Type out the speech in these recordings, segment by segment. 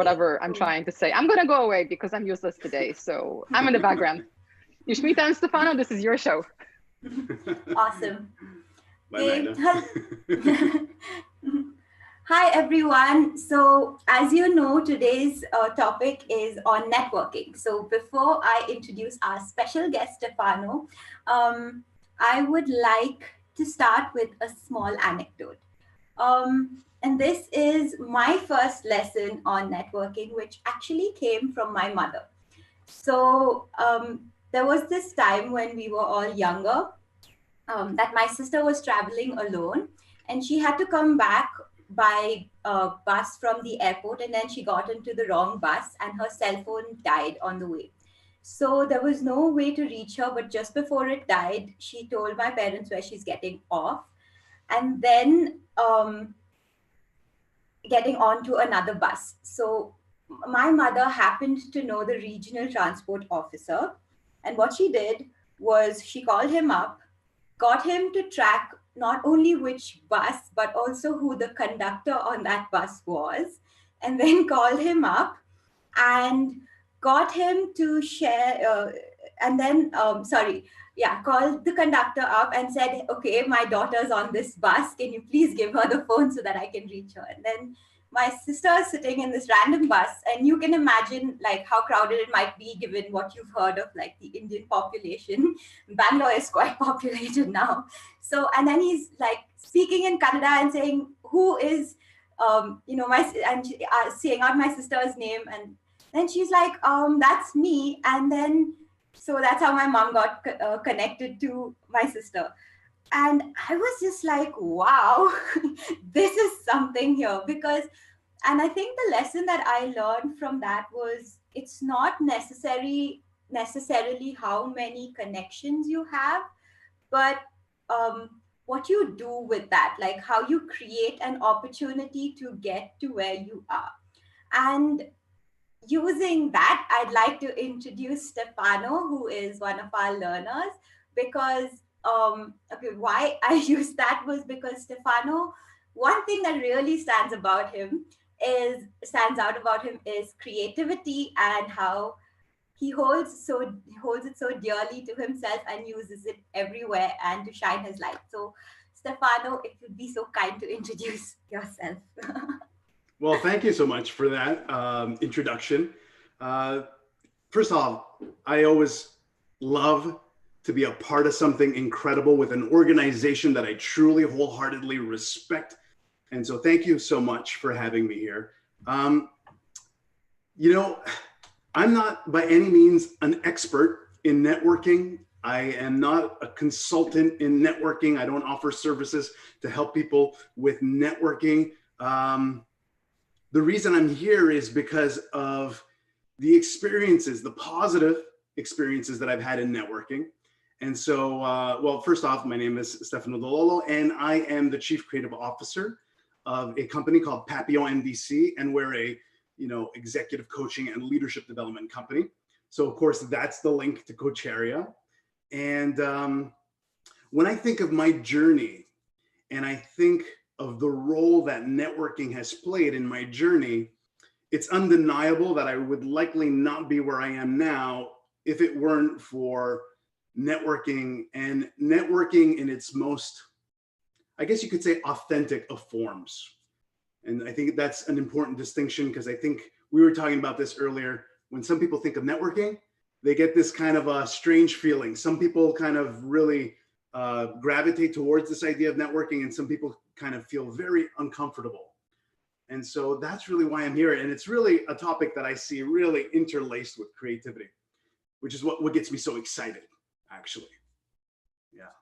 whatever I'm trying to say. I'm going to go away because I'm useless today. So I'm in the background. Yushmita and Stefano, this is your show. Awesome. Bye, Okay. Hi, everyone. So as you know, today's topic is on networking. So before I introduce our special guest, Stefano, I would like to start with a small anecdote. And this is my first lesson on networking, which actually came from my mother. So there was this time when we were all younger, that my sister was traveling alone, and she had to come back by bus from the airport, and then she got into the wrong bus and her cell phone died on the way. So there was no way to reach her, but just before it died, she told my parents where she's getting off, and then getting on to another bus. So my mother happened to know the regional transport officer, and what she did was she called him up, got him to track not only which bus, but also who the conductor on that bus was, and then called him up and got him to share, and then, called the conductor up and said, okay, my daughter's on this bus. Can you please give her the phone so that I can reach her? And then my sister is sitting in this random bus, and you can imagine like how crowded it might be given what you've heard of like the Indian population. Bangalore is quite populated now. So, and then he's like speaking in Kannada and saying, who is, saying out my sister's name. And then she's like, that's me. And then, so that's how my mom got connected to my sister. And I was just like, wow, this is something here. And I think the lesson that I learned from that was it's not necessarily how many connections you have, but what you do with that, like how you create an opportunity to get to where you are. And using that, I'd like to introduce Stefano, who is one of our learners, because why I used that was because Stefano, one thing that really stands out about him is creativity, and how he holds it so dearly to himself and uses it everywhere and to shine his light. So Stefano, if you'd be so kind to introduce yourself. Well, thank you so much for that introduction. First off, I always love to be a part of something incredible with an organization that I truly wholeheartedly respect. And so thank you so much for having me here. I'm not by any means an expert in networking. I am not a consultant in networking. I don't offer services to help people with networking. The reason I'm here is because of the experiences, the positive experiences that I've had in networking. And so, well, first off, my name is Stefano Lollo, and I am the Chief Creative Officer of a company called Papillon NDC, and we're a executive coaching and leadership development company. So of course, that's the link to Coacharia. And when I think of my journey, and I think of the role that networking has played in my journey, it's undeniable that I would likely not be where I am now if it weren't for networking, and networking in its most, I guess you could say, authentic of forms. And I think that's an important distinction, because I think we were talking about this earlier. When some people think of networking, they get this kind of a strange feeling. Some people kind of really gravitate towards this idea of networking, and some people kind of feel very uncomfortable. And so that's really why I'm here. And it's really a topic that I see really interlaced with creativity, which is what gets me so excited, actually. Yeah.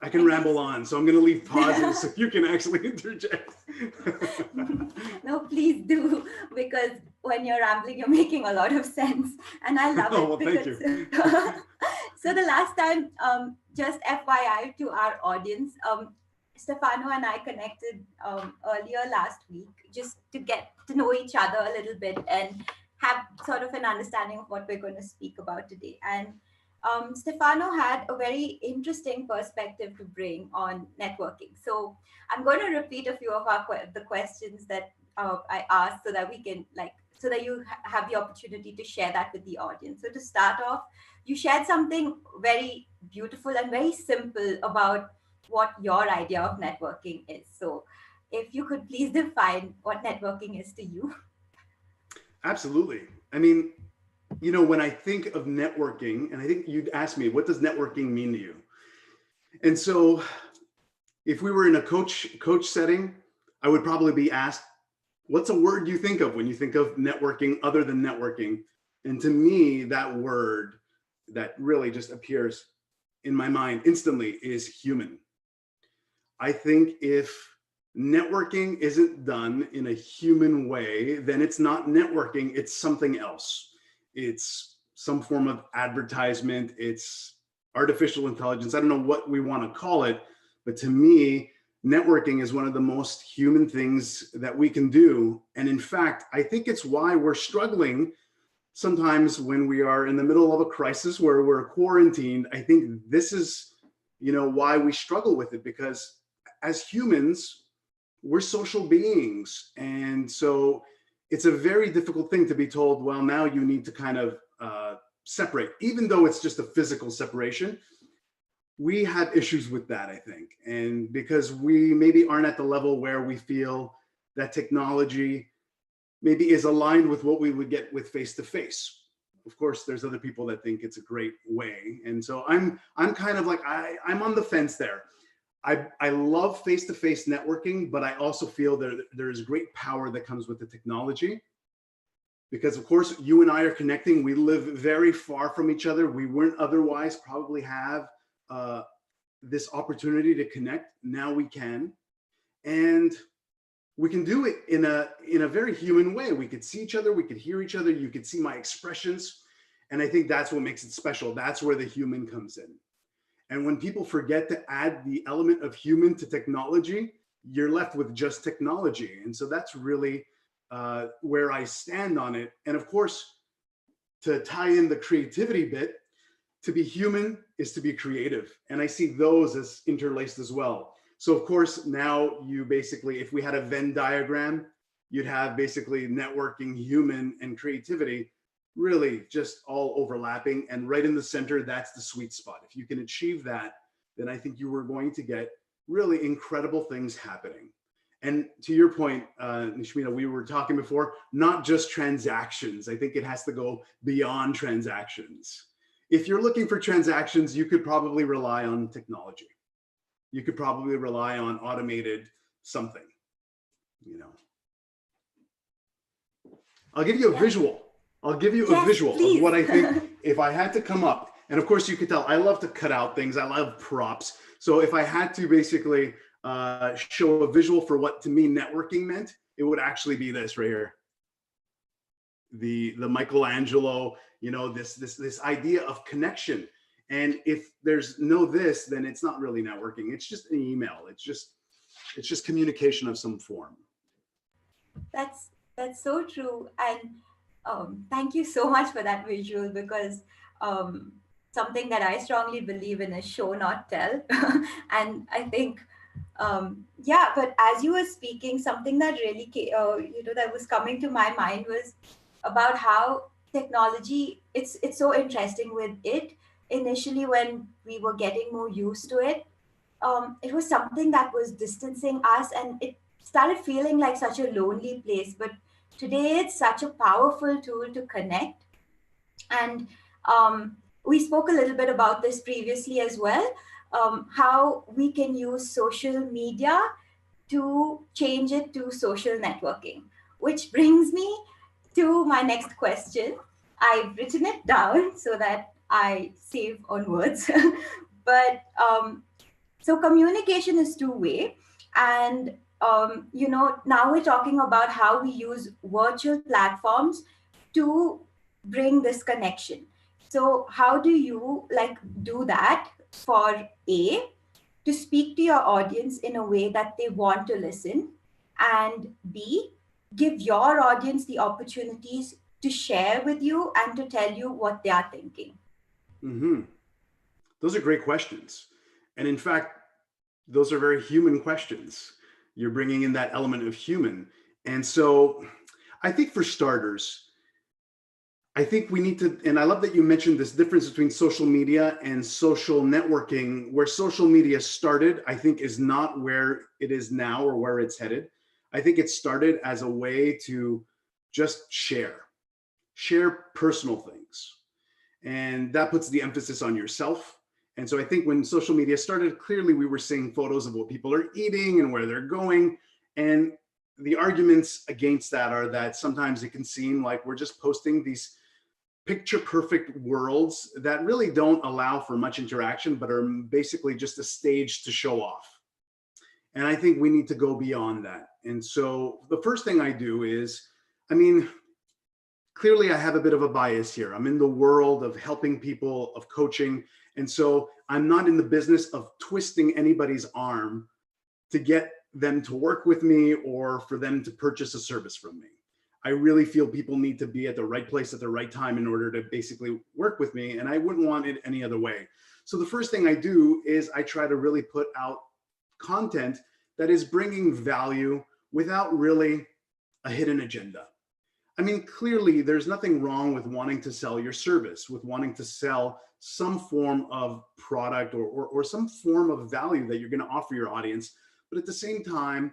I can ramble on, so I'm going to leave pauses so you can actually interject. No, please do, because when you're rambling, you're making a lot of sense, and I love it. Well, thank you. So the last time, just FYI to our audience, Stefano and I connected earlier last week just to get to know each other a little bit and have sort of an understanding of what we're going to speak about today. And Stefano had a very interesting perspective to bring on networking. So I'm going to repeat a few of the questions that I asked so that we can so that you have the opportunity to share that with the audience. So to start off, you shared something very beautiful and very simple about what your idea of networking is. So if you could please define what networking is to you. Absolutely. I mean, when I think of networking, and I think you'd ask me, what does networking mean to you? And so if we were in a coach setting, I would probably be asked, what's a word you think of when you think of networking other than networking? And to me, that word that really just appears in my mind instantly is human. I think if networking isn't done in a human way, then it's not networking, it's something else. It's some form of advertisement, it's artificial intelligence. I don't know what we want to call it, but to me, networking is one of the most human things that we can do. And in fact, I think it's why we're struggling sometimes when we are in the middle of a crisis where we're quarantined. I think this is, why we struggle with it, because as humans, we're social beings. And so it's a very difficult thing to be told, well, now you need to kind of separate, even though it's just a physical separation. We have issues with that, I think. And because we maybe aren't at the level where we feel that technology maybe is aligned with what we would get with face-to-face. Of course, there's other people that think it's a great way. And so I'm kind of like, I'm on the fence there. I love face-to-face networking, but I also feel there is great power that comes with the technology. Because of course, you and I are connecting. We live very far from each other. We wouldn't otherwise probably have this opportunity to connect. Now we can. And we can do it in a very human way. We could see each other, we could hear each other, you could see my expressions. And I think that's what makes it special. That's where the human comes in. And when people forget to add the element of human to technology, you're left with just technology. And so that's really where I stand on it. And of course, to tie in the creativity bit, to be human is to be creative. And I see those as interlaced as well. So of course, now you basically, if we had a Venn diagram, you'd have basically networking, human, and creativity really just all overlapping. And right in the center, that's the sweet spot. If you can achieve that, then I think you were going to get really incredible things happening. And to your point, Nishmita, we were talking before, not just transactions. I think it has to go beyond transactions. If you're looking for transactions, you could probably rely on technology. You could probably rely on automated something, I'll give you a visual. I'll give you a visual of what I think if I had to come up. And of course, you could tell I love to cut out things. I love props. So if I had to basically show a visual for what to me networking meant, it would actually be this right here. The Michelangelo, this idea of connection. And if there's no this, then it's not really networking. It's just an email. It's just communication of some form. That's so true. And thank you so much for that visual, because something that I strongly believe in is show, not tell. And I think, but as you were speaking, something that really, that was coming to my mind was about how technology, it's so interesting with it. Initially, when we were getting more used to it, it was something that was distancing us, and it started feeling like such a lonely place. But today, it's such a powerful tool to connect. And we spoke a little bit about this previously as well, how we can use social media to change it to social networking, which brings me to my next question. I've written it down so that I save on words. But so communication is two-way. And, now we're talking about how we use virtual platforms to bring this connection. So how do you do that for to speak to your audience in a way that they want to listen, and B, give your audience the opportunities to share with you and to tell you what they are thinking? Mm-hmm. Those are great questions. And in fact, those are very human questions. You're bringing in that element of human. And so I think for starters, I think we need to, and I love that you mentioned this difference between social media and social networking. Where social media started, I think, is not where it is now or where it's headed. I think it started as a way to just share personal things. And that puts the emphasis on yourself. And so I think when social media started, clearly we were seeing photos of what people are eating and where they're going. And the arguments against that are that sometimes it can seem like we're just posting these picture perfect worlds that really don't allow for much interaction, but are basically just a stage to show off. And I think we need to go beyond that. And so the first thing I do is, I mean, clearly I have a bit of a bias here. I'm in the world of helping people, of coaching. And so I'm not in the business of twisting anybody's arm to get them to work with me or for them to purchase a service from me. I really feel people need to be at the right place at the right time in order to basically work with me. And I wouldn't want it any other way. So the first thing I do is I try to really put out content that is bringing value without really a hidden agenda. I mean, clearly there's nothing wrong with wanting to sell your service, with wanting to sell some form of product or some form of value that you're going to offer your audience. But at the same time,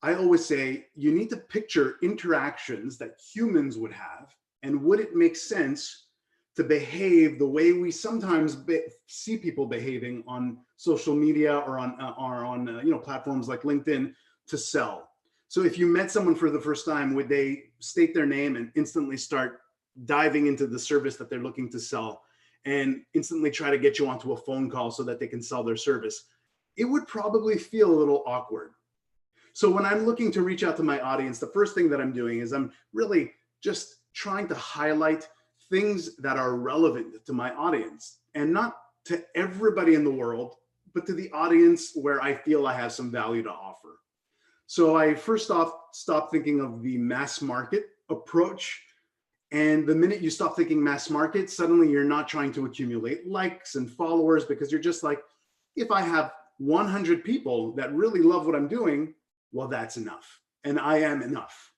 I always say you need to picture interactions that humans would have, and would it make sense to behave the way we sometimes see people behaving on social media or on platforms like LinkedIn to sell. So if you met someone for the first time, would they state their name and instantly start diving into the service that they're looking to sell and instantly try to get you onto a phone call so that they can sell their service? It would probably feel a little awkward. So when I'm looking to reach out to my audience, the first thing that I'm doing is I'm really just trying to highlight things that are relevant to my audience, and not to everybody in the world, but to the audience where I feel I have some value to offer. So I first off stopped thinking of the mass market approach. And the minute you stop thinking mass market, suddenly you're not trying to accumulate likes and followers, because you're just like, if I have 100 people that really love what I'm doing, well, that's enough. And I am enough.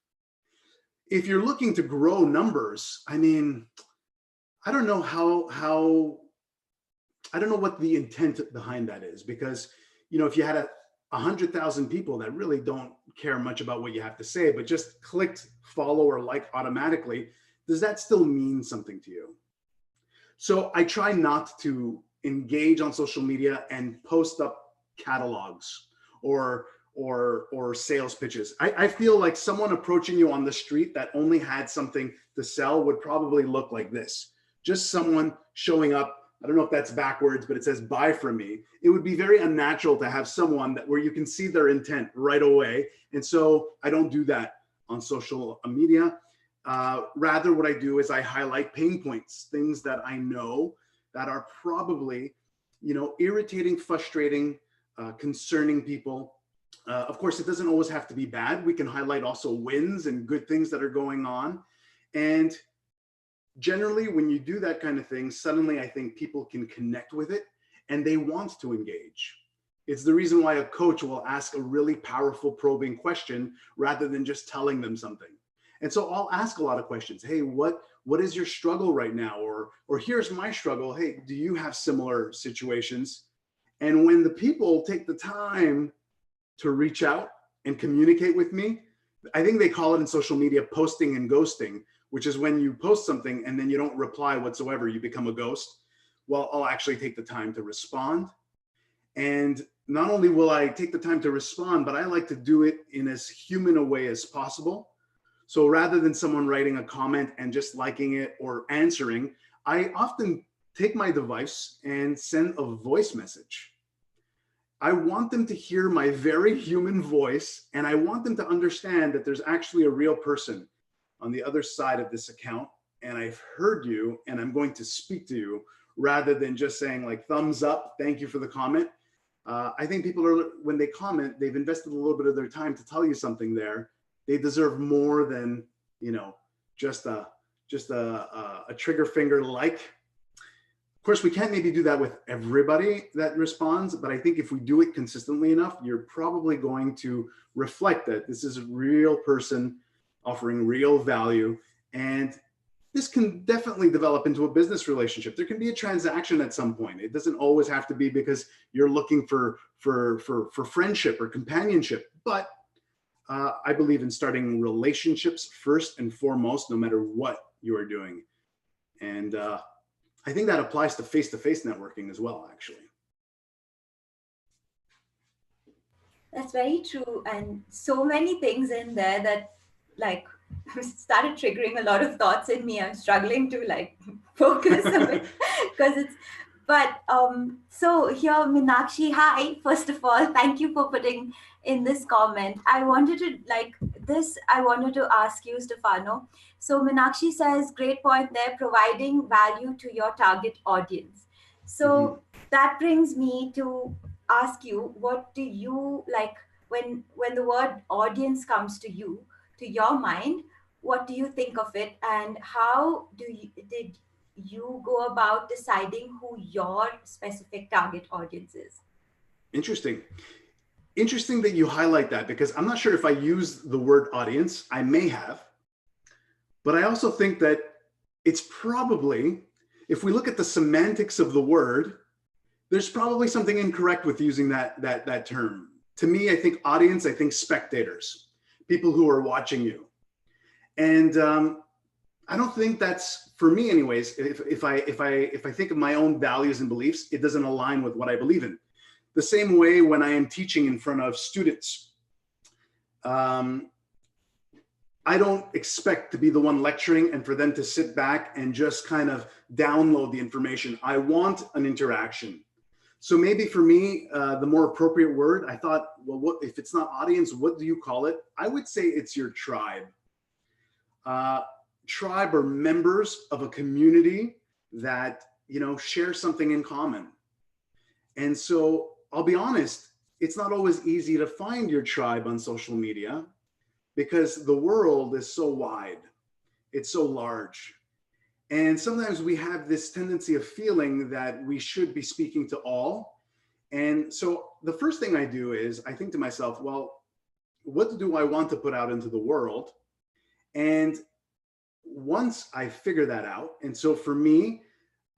If you're looking to grow numbers, I mean, I don't know I don't know what the intent behind that is, because, if you had 100,000 people that really don't care much about what you have to say, but just clicked follow or like automatically, does that still mean something to you? So I try not to engage on social media and post up catalogs or sales pitches. I feel like someone approaching you on the street that only had something to sell would probably look like this. Just someone showing up. I don't know if that's backwards, but it says buy from me. It would be very unnatural to have someone where you can see their intent right away. And so I don't do that on social media. Rather, what I do is I highlight pain points, things that I know that are probably, irritating, frustrating, concerning people. Of course, it doesn't always have to be bad. We can highlight also wins and good things that are going on. And generally, when you do that kind of thing, suddenly I think people can connect with it and they want to engage. It's the reason why a coach will ask a really powerful, probing question rather than just telling them something. And so I'll ask a lot of questions. Hey, what is your struggle right now? Or here's my struggle. Hey, do you have similar situations? And when the people take the time to reach out and communicate with me, I think they call it in social media posting and ghosting, which is when you post something and then you don't reply whatsoever, you become a ghost. Well, I'll actually take the time to respond. And not only will I take the time to respond, but I like to do it in as human a way as possible. So rather than someone writing a comment and just liking it or answering, I often take my device and send a voice message. I want them to hear my very human voice, and I want them to understand that there's actually a real person on the other side of this account, and I've heard you, and I'm going to speak to you, rather than just saying like thumbs up, thank you for the comment. I think people are, when they comment, they've invested a little bit of their time to tell you something there. They deserve more than, just a trigger finger like. Of course, we can't maybe do that with everybody that responds, but I think if we do it consistently enough, you're probably going to reflect that this is a real person offering real value. And this can definitely develop into a business relationship. There can be a transaction at some point. It doesn't always have to be because you're looking for friendship or companionship, but I believe in starting relationships first and foremost, no matter what you are doing. And I think that applies to face-to-face networking as well, actually. That's very true. And so many things in there that like started triggering a lot of thoughts in me. I'm struggling to like focus a bit because it's, but so here, Meenakshi, hi, first of all, thank you for putting in this comment. I wanted to like this, I wanted to ask you, Stefano. So Meenakshi says, great point there, providing value to your target audience. So that brings me to ask you, what do you like when the word audience comes to you, to your mind, what do you think of it, and how did you go about deciding who your specific target audience is? Interesting. Interesting that you highlight that, because I'm not sure if I use the word audience. I may have, but I also think that it's probably, if we look at the semantics of the word, there's probably something incorrect with using that term. To me, I think audience, I think spectators, people who are watching you. And I don't think that's, for me anyways, if I think of my own values and beliefs, it doesn't align with what I believe in. The same way when I am teaching in front of students, I don't expect to be the one lecturing and for them to sit back and just kind of download the information. I want an interaction. So maybe for me, the more appropriate word, I thought, well, what if it's not audience, what do you call it? I would say it's your tribe. Tribe or members of a community that, you know, share something in common. And so I'll be honest, it's not always easy to find your tribe on social media because the world is so wide, it's so large. And sometimes we have this tendency of feeling that we should be speaking to all. And so the first thing I do is I think to myself, well, what do I want to put out into the world? And once I figure that out, and so for me,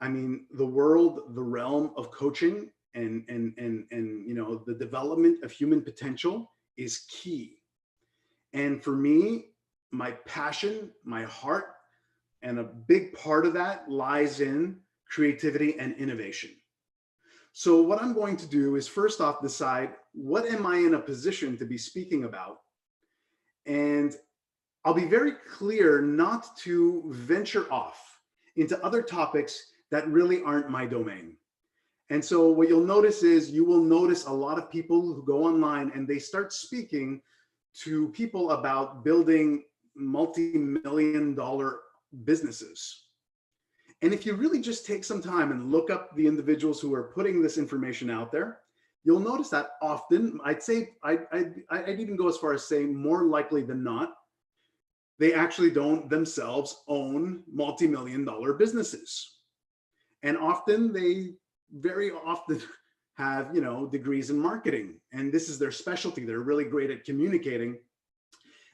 I mean, the world, the realm of coaching and you know, the development of human potential is key. And for me, my passion, my heart, and a big part of that lies in creativity and innovation. So what I'm going to do is first off decide, what am I in a position to be speaking about? And I'll be very clear not to venture off into other topics that really aren't my domain. And so what you'll notice is you will notice a lot of people who go online and they start speaking to people about building multi-million-dollar businesses. And if you really just take some time and look up the individuals who are putting this information out there, you'll notice that often, I'd even go as far as saying more likely than not, they actually don't themselves own multi-million-dollar businesses. And often they very often have, you know, degrees in marketing, and this is their specialty. They're really great at communicating.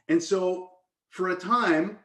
And so for a time,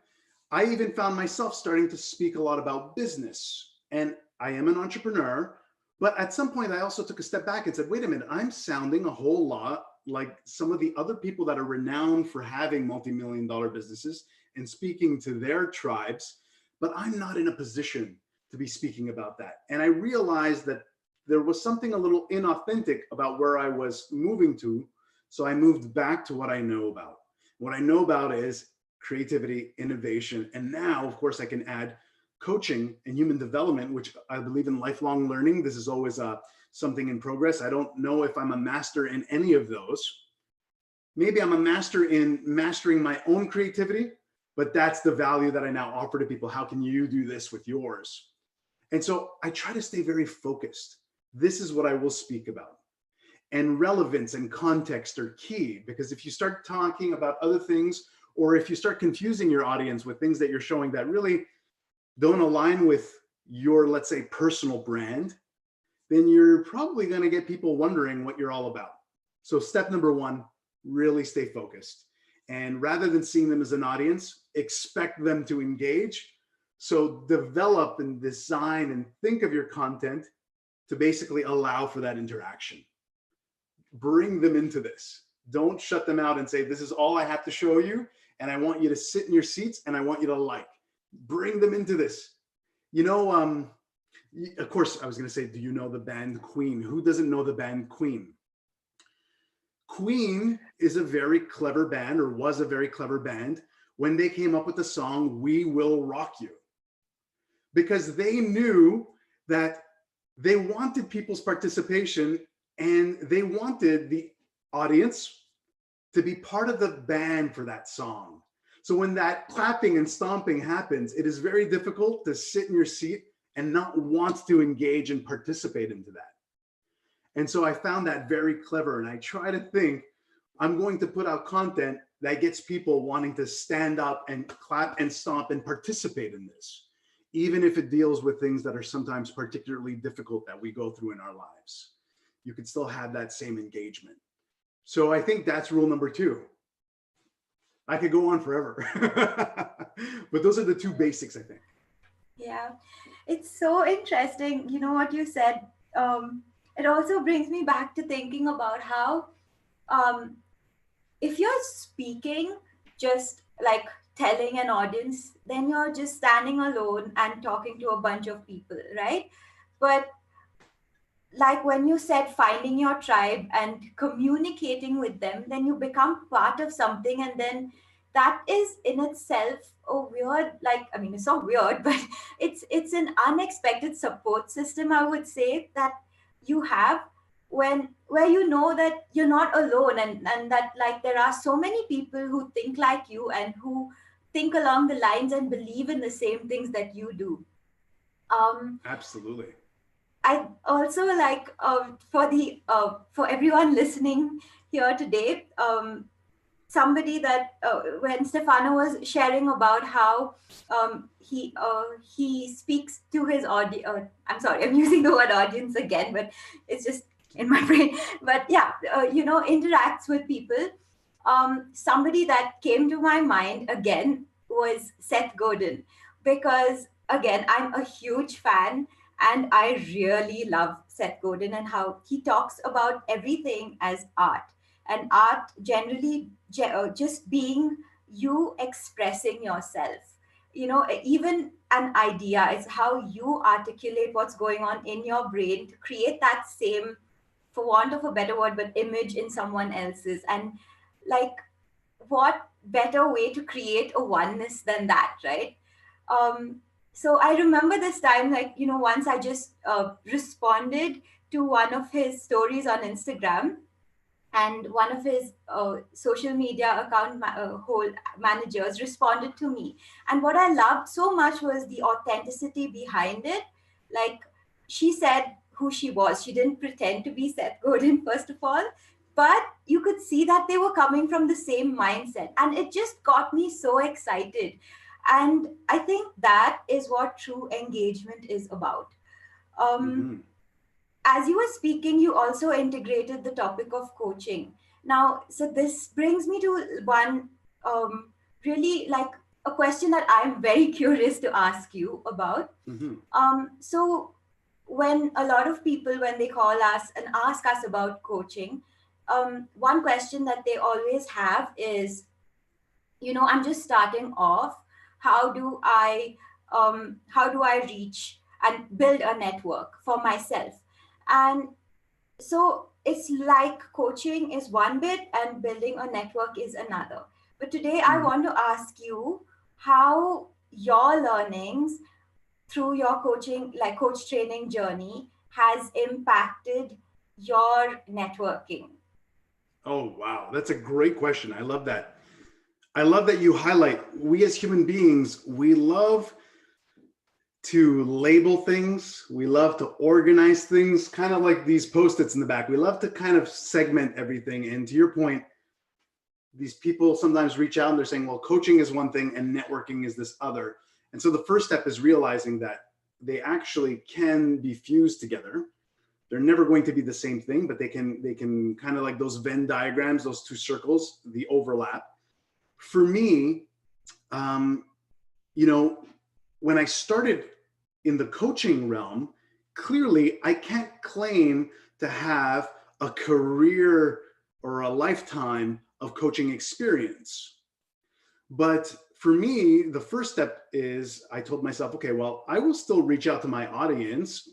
I even found myself starting to speak a lot about business, and I am an entrepreneur, but at some point I also took a step back and said, wait a minute, I'm sounding a whole lot like some of the other people that are renowned for having multi-million-dollar businesses and speaking to their tribes, but I'm not in a position to be speaking about that. And I realized that there was something a little inauthentic about where I was moving to. So I moved back to what I know about. What I know about is creativity, innovation. And now, of course, I can add coaching and human development, which I believe in lifelong learning. This is always something in progress. I don't know if I'm a master in any of those. Maybe I'm a master in mastering my own creativity, but that's the value that I now offer to people. How can you do this with yours? And so I try to stay very focused. This is what I will speak about. And relevance and context are key, because if you start talking about other things, or if you start confusing your audience with things that you're showing that really don't align with your, let's say, personal brand, then you're probably going to get people wondering what you're all about. So step number one, really stay focused. And rather than seeing them as an audience, expect them to engage. So develop and design and think of your content to basically allow for that interaction. Bring them into this. Don't shut them out and say, this is all I have to show you, and I want you to sit in your seats and I want you to like. Bring them into this. You know, of course, I was going to say, do you know the band Queen? Who doesn't know the band Queen? Queen is a very clever band, or was a very clever band, when they came up with the song, We Will Rock You. Because they knew that they wanted people's participation and they wanted the audience to be part of the band for that song. So when that clapping and stomping happens, it is very difficult to sit in your seat and not want to engage and participate into that. And so I found that very clever. And I try to think, I'm going to put out content that gets people wanting to stand up and clap and stomp and participate in this, even if it deals with things that are sometimes particularly difficult that we go through in our lives. You can still have that same engagement. So I think that's rule number two. I could go on forever, but those are the two basics, I think. Yeah, it's so interesting. You know what you said. It also brings me back to thinking about how if you're speaking, just like telling an audience, then you're just standing alone and talking to a bunch of people, right? But like when you said finding your tribe and communicating with them, then you become part of something, and then that is in itself a weird, like, I mean, it's not weird, but it's an unexpected support system, I would say, that you have when where you know that you're not alone, and that like there are so many people who think like you and who think along the lines and believe in the same things that you do. Absolutely. I also like for everyone listening here today, somebody that when Stefano was sharing about how he speaks to his audience. I'm sorry, I'm using the word audience again, but it's just in my brain. But yeah, interacts with people. Somebody that came to my mind again was Seth Godin, because again, I'm a huge fan and I really love Seth Godin and how he talks about everything as art, and art generally just being you expressing yourself. Even an idea is how you articulate what's going on in your brain to create that same, for want of a better word, but image in someone else's. And like, what better way to create a oneness than that, right? So I remember this time, like, once I just responded to one of his stories on Instagram, and one of his social media account whole managers responded to me. And what I loved so much was the authenticity behind it. Like, she said who she was. She didn't pretend to be Seth Godin, first of all, but you could see that they were coming from the same mindset. And it just got me so excited. And I think that is what true engagement is about. As you were speaking, you also integrated the topic of coaching. Now, so this brings me to one really like a question that I'm very curious to ask you about. So when a lot of people, when they call us and ask us about coaching, one question that they always have is, I'm just starting off. How do I reach and build a network for myself? And so it's like coaching is one bit and building a network is another. But today I want to ask you how your learnings through your coaching, like coach training journey, has impacted your networking. Oh, wow. That's a great question. I love that. I love that you highlight, we as human beings, we love to label things. We love to organize things, kind of like these Post-its in the back. We love to kind of segment everything. And to your point, these people sometimes reach out and they're saying, well, coaching is one thing and networking is this other. And so the first step is realizing that they actually can be fused together. They're never going to be the same thing, but they can kind of like those Venn diagrams, those two circles, the overlap. For me, you know, when I started in the coaching realm, clearly I can't claim to have a career or a lifetime of coaching experience. But for me, the first step is I told myself, okay, well, I will still reach out to my audience,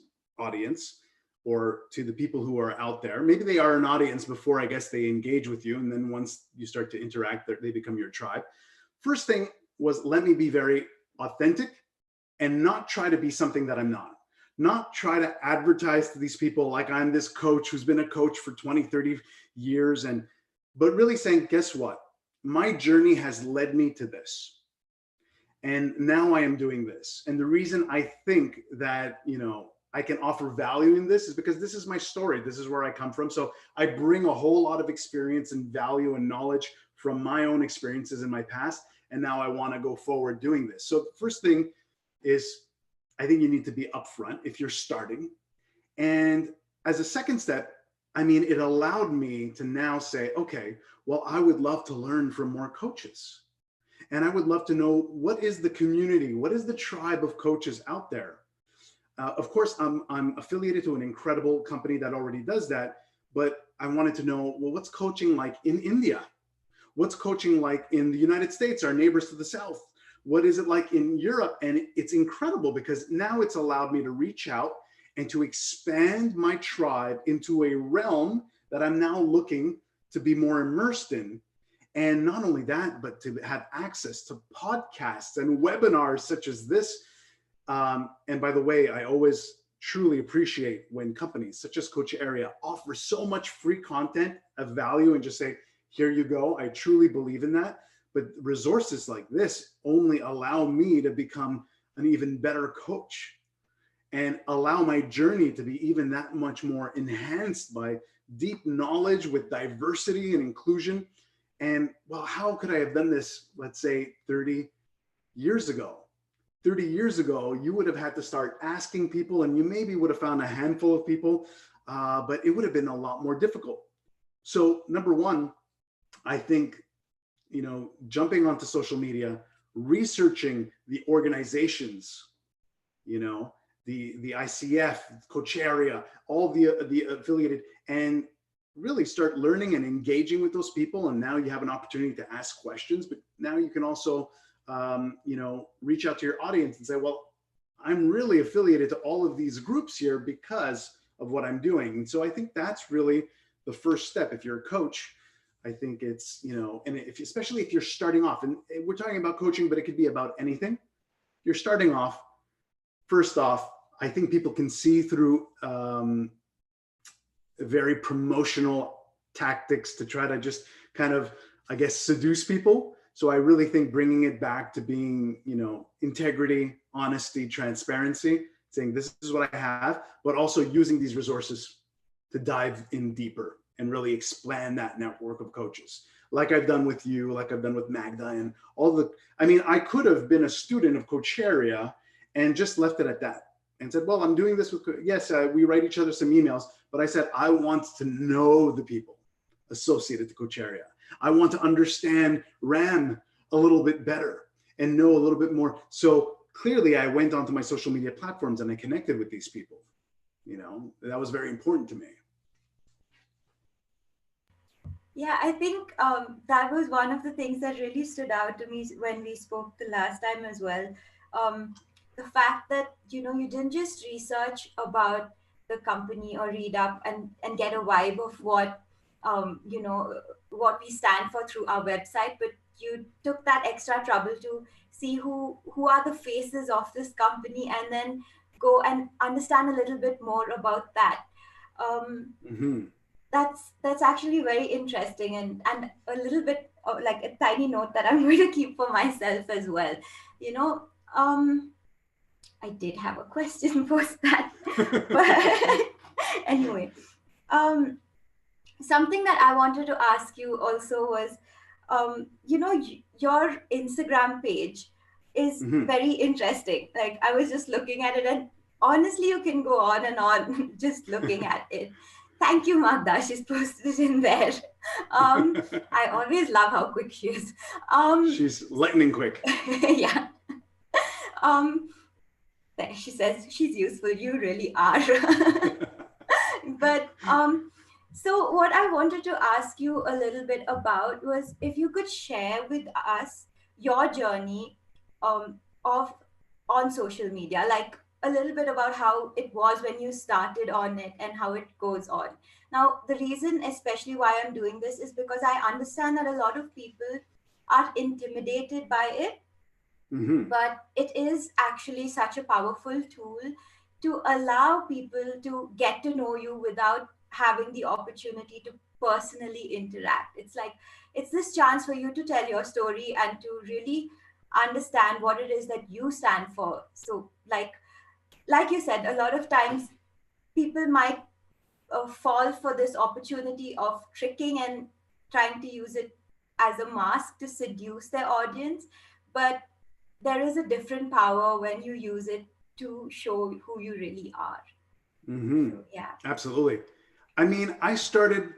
or to the people who are out there. Maybe they are an audience before, I guess, they engage with you. And then once you start to interact, they become your tribe. First thing was, let me be very authentic and not try to be something that I'm not. Not try to advertise to these people like I'm this coach who's been a coach for 20, 30 years. But really saying, guess what? My journey has led me to this. And now I am doing this. And the reason I think that, you know, I can offer value in this is because this is my story. This is where I come from. So I bring a whole lot of experience and value and knowledge from my own experiences in my past. And now I want to go forward doing this. So the first thing is, I think you need to be upfront if you're starting. And as a second step, I mean, it allowed me to now say, okay, well, I would love to learn from more coaches. And I would love to know, what is the community? What is the tribe of coaches out there? Of course, I'm affiliated to an incredible company that already does that, but I wanted to know, well, what's coaching like in India? What's coaching like in the United States, our neighbors to the south? What is it like in Europe? And it's incredible because now it's allowed me to reach out and to expand my tribe into a realm that I'm now looking to be more immersed in. And not only that, but to have access to podcasts and webinars such as this. And by the way, I always truly appreciate when companies such as Coach Area offer so much free content of value and just say, here you go. I truly believe in that. But resources like this only allow me to become an even better coach and allow my journey to be even that much more enhanced by deep knowledge with diversity and inclusion. And well, how could I have done this, let's say 30 years ago? 30 years ago, you would have had to start asking people, and you maybe would have found a handful of people, but it would have been a lot more difficult. So number one, I think, you know, jumping onto social media, researching the organizations, you know, the ICF, Coach Area, all the affiliated, and really start learning and engaging with those people. And now you have an opportunity to ask questions, but now you can also you know, reach out to your audience and say, well, I'm really affiliated to all of these groups here because of what I'm doing. And so I think that's really the first step. If you're a coach, I think it's, you know, and especially if you're starting off, and we're talking about coaching, but it could be about anything. You're starting off, first off, I think people can see through very promotional tactics to try to just kind of, I guess, seduce people. So I really think bringing it back to being, you know, integrity, honesty, transparency, saying this is what I have, but also using these resources to dive in deeper and really expand that network of coaches. Like I've done with you, like I've done with Magda and all the, I mean, I could have been a student of Coach Area and just left it at that and said, well, I'm doing this with, yes, we write each other some emails, but I said, I want to know the people associated to Coach Area. I want to understand RAM a little bit better and know a little bit more. So clearly I went onto my social media platforms and I connected with these people. You know, that was very important to me. Yeah, I think that was one of the things that really stood out to me when we spoke the last time as well. The fact that, you know, you didn't just research about the company or read up and get a vibe of what, you know, what we stand for through our website, but you took that extra trouble to see who are the faces of this company and then go and understand a little bit more about that. That's actually very interesting and a little bit of like a tiny note that I'm going to keep for myself as well. You know, I did have a question post that, but anyway, something that I wanted to ask you also was, you know, your Instagram page is very interesting. Like I was just looking at it and honestly, you can go on and on just looking at it. Thank you, Magda. She's posted it in there. I always love how quick she is. She's lightning quick. Yeah. Um, there she says she's useful. You really are. But so what I wanted to ask you a little bit about was if you could share with us your journey of on social media, like a little bit about how it was when you started on it and how it goes on. Now, the reason especially why I'm doing this is because I understand that a lot of people are intimidated by it, but it is actually such a powerful tool to allow people to get to know you without having the opportunity to personally interact. It's like it's this chance for you to tell your story and to really understand what it is that you stand for. So like you said, a lot of times people might fall for this opportunity of tricking and trying to use it as a mask to seduce their audience, but there is a different power when you use it to show who you really are. So, yeah. Absolutely. I mean, I started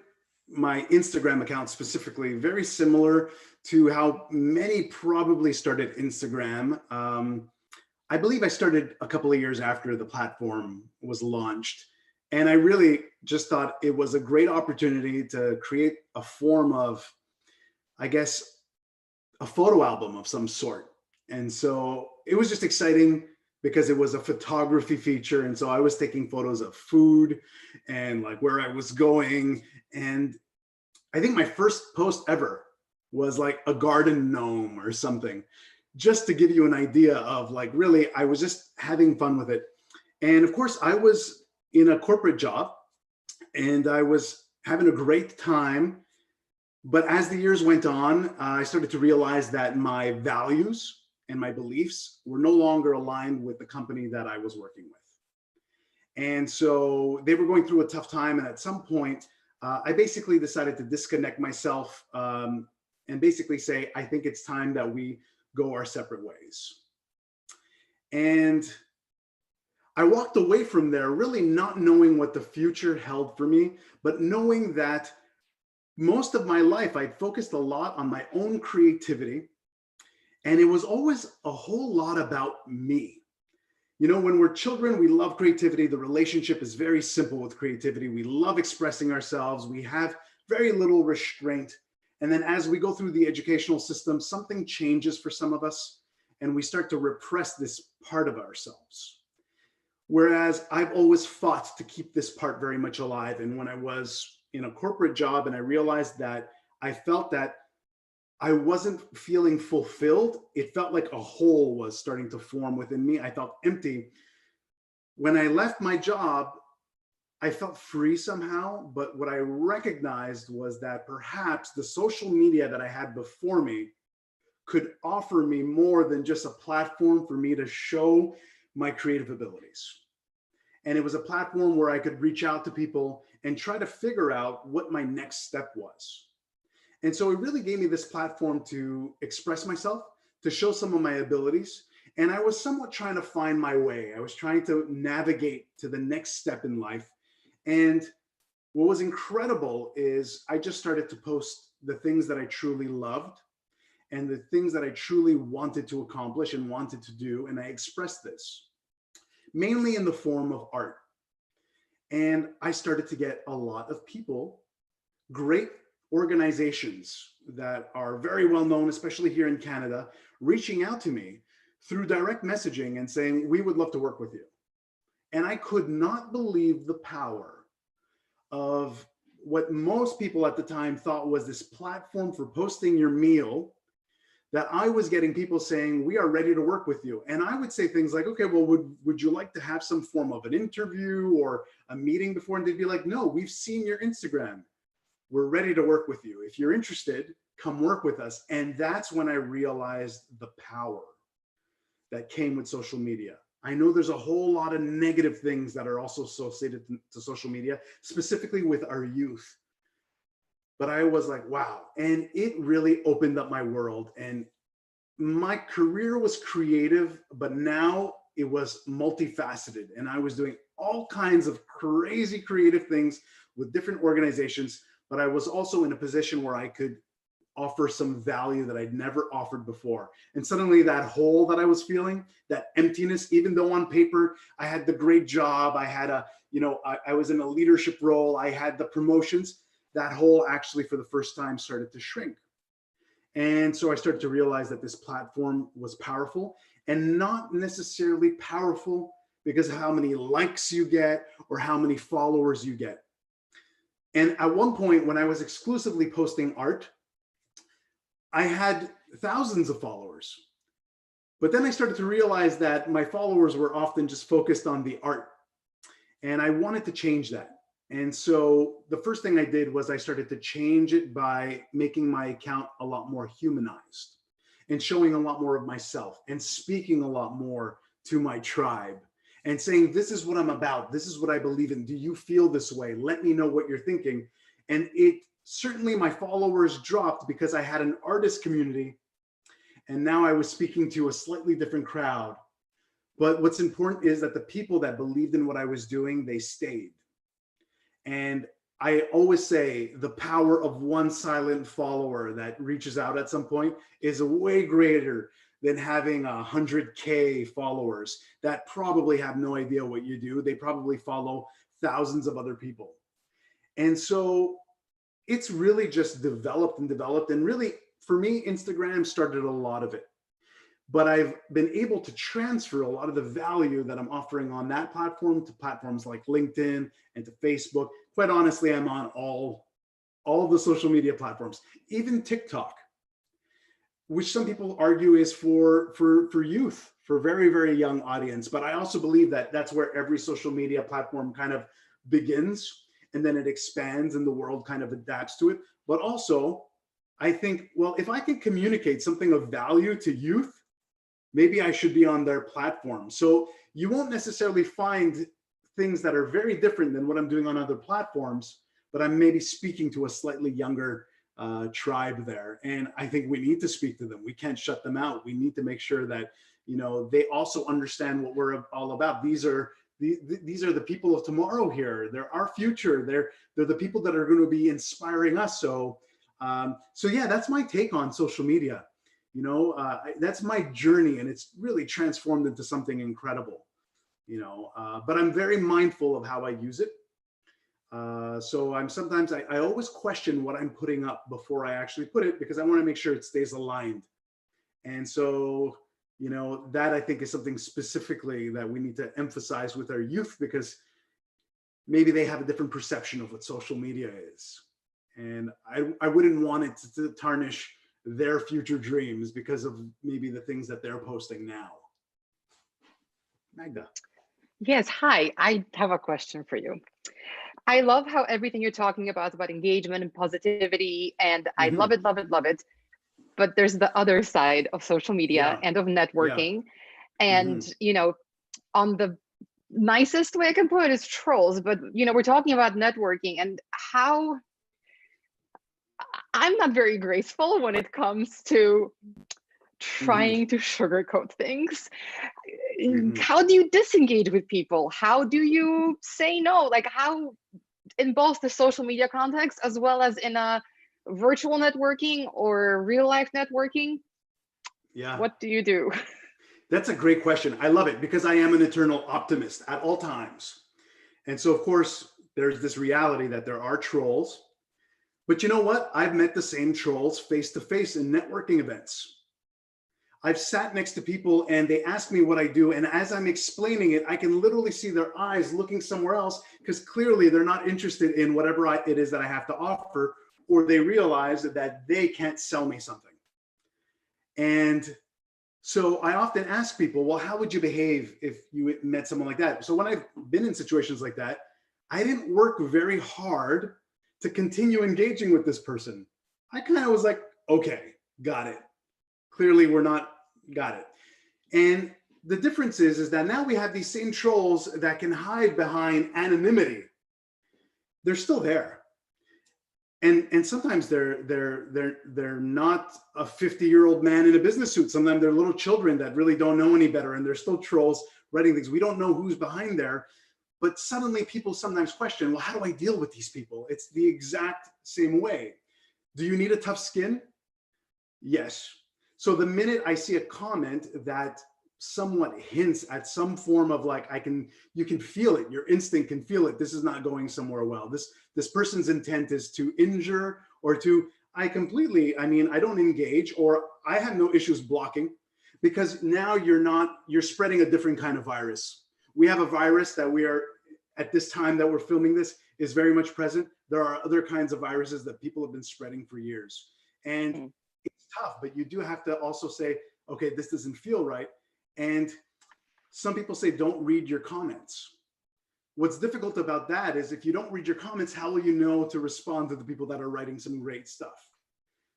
my Instagram account specifically very similar to how many probably started Instagram. I believe I started a couple of years after the platform was launched. And I really just thought it was a great opportunity to create a form of, I guess, a photo album of some sort. And so it was just exciting because it was a photography feature. And so I was taking photos of food and like where I was going. And I think my first post ever was like a garden gnome or something, just to give you an idea of like, really, I was just having fun with it. And of course, I was in a corporate job and I was having a great time. But as the years went on, I started to realize that my values and my beliefs were no longer aligned with the company that I was working with. And so they were going through a tough time. And at some point, I basically decided to disconnect myself and basically say, I think it's time that we go our separate ways. And I walked away from there really not knowing what the future held for me, but knowing that most of my life, I'd focused a lot on my own creativity. And it was always a whole lot about me. You know, when we're children, we love creativity. The relationship is very simple with creativity. We love expressing ourselves. We have very little restraint. And then as we go through the educational system, something changes for some of us, and we start to repress this part of ourselves. Whereas I've always fought to keep this part very much alive. And when I was in a corporate job and I realized that I felt that I wasn't feeling fulfilled, it felt like a hole was starting to form within me. I felt empty. When I left my job, I felt free somehow, but what I recognized was that perhaps the social media that I had before me could offer me more than just a platform for me to show my creative abilities. And it was a platform where I could reach out to people and try to figure out what my next step was. And so it really gave me this platform to express myself, to show some of my abilities. And I was somewhat trying to find my way. I was trying to navigate to the next step in life. And what was incredible is I just started to post the things that I truly loved and the things that I truly wanted to accomplish and wanted to do. And I expressed this mainly in the form of art. And I started to get a lot of people, great organizations that are very well known, especially here in Canada, reaching out to me through direct messaging and saying, we would love to work with you. And I could not believe the power of what most people at the time thought was this platform for posting your meal, that I was getting people saying, we are ready to work with you. And I would say things like, okay, well, would you like to have some form of an interview or a meeting before? And they'd be like, no, we've seen your Instagram. We're ready to work with you. If you're interested, come work with us. And that's when I realized the power that came with social media. I know there's a whole lot of negative things that are also associated to social media, specifically with our youth. But I was like, wow. And it really opened up my world. And my career was creative, but now it was multifaceted, and I was doing all kinds of crazy creative things with different organizations, but I was also in a position where I could offer some value that I'd never offered before. And suddenly that hole that I was feeling, that emptiness, even though on paper I had the great job, I had a, I was in a leadership role, I had the promotions, that hole actually for the first time started to shrink. And so I started to realize that this platform was powerful, and not necessarily powerful because of how many likes you get or how many followers you get. And at one point when I was exclusively posting art, I had thousands of followers. But then I started to realize that my followers were often just focused on the art. And I wanted to change that. And so the first thing I did was I started to change it by making my account a lot more humanized and showing a lot more of myself and speaking a lot more to my tribe and saying, this is what I'm about. This is what I believe in. Do you feel this way? Let me know what you're thinking. And it certainly, my followers dropped because I had an artist community, and now I was speaking to a slightly different crowd. But what's important is that the people that believed in what I was doing, they stayed. And I always say the power of one silent follower that reaches out at some point is way greater than having 100K followers that probably have no idea what you do. They probably follow thousands of other people. And so it's really just developed and developed. And really, for me, Instagram started a lot of it. But I've been able to transfer a lot of the value that I'm offering on that platform to platforms like LinkedIn and to Facebook. Quite honestly, I'm on all the social media platforms, even TikTok, which some people argue is for youth, for very, very young audience. But I also believe that that's where every social media platform kind of begins, and then it expands and the world kind of adapts to it. But also, I think, well, if I can communicate something of value to youth, maybe I should be on their platform. So you won't necessarily find things that are very different than what I'm doing on other platforms, but I'm maybe speaking to a slightly younger tribe there. And I think we need to speak to them. We can't shut them out. We need to make sure that, they also understand what we're all about. These are the people of tomorrow here. They're our future. They're the people that are going to be inspiring us. So yeah, that's my take on social media. That's my journey, and it's really transformed into something incredible. But I'm very mindful of how I use it. So I always question what I'm putting up before I actually put it, because I want to make sure it stays aligned. And so, that I think is something specifically that we need to emphasize with our youth, because maybe they have a different perception of what social media is. And I wouldn't want it to tarnish their future dreams because of maybe the things that they're posting now. Magda. Yes, hi, I have a question for you. I love how everything you're talking about is about engagement and positivity, and I love it, love it, love it. But there's the other side of social media and of networking. And, on the nicest way I can put it is trolls. But, we're talking about networking and how I'm not very graceful when it comes to trying to sugarcoat things. How do you disengage with people? How do you say no? Like, how, in both the social media context as well as in a virtual networking or real life networking? Yeah. What do you do? That's a great question. I love it, because I am an eternal optimist at all times. And so, of course, there's this reality that there are trolls. But you know what? I've met the same trolls face to face in networking events. I've sat next to people and they ask me what I do. And as I'm explaining it, I can literally see their eyes looking somewhere else, because clearly they're not interested in whatever it is that I have to offer, or they realize that they can't sell me something. And so I often ask people, well, how would you behave if you met someone like that? So when I've been in situations like that, I didn't work very hard to continue engaging with this person. I kind of was like, okay, got it. Clearly we're not, got it. And the difference is that now we have these same trolls that can hide behind anonymity. They're still there. and sometimes they're not a 50-year-old man in a business suit. Sometimes they're little children that really don't know any better, and they're still trolls writing things. We don't know who's behind there, but suddenly people sometimes question, well, how do I deal with these people? It's the exact same way. Do you need a tough skin? Yes. So the minute I see a comment that somewhat hints at some form of like, you can feel it, your instinct can feel it, this is not going somewhere well. This person's intent is to injure or to, I don't engage, or I have no issues blocking, because now you're spreading a different kind of virus. We have a virus that we are, at this time that we're filming this, is very much present. There are other kinds of viruses that people have been spreading for years. And it's tough, but you do have to also say, okay, this doesn't feel right. And some people say, don't read your comments. What's difficult about that is if you don't read your comments, how will you know to respond to the people that are writing some great stuff?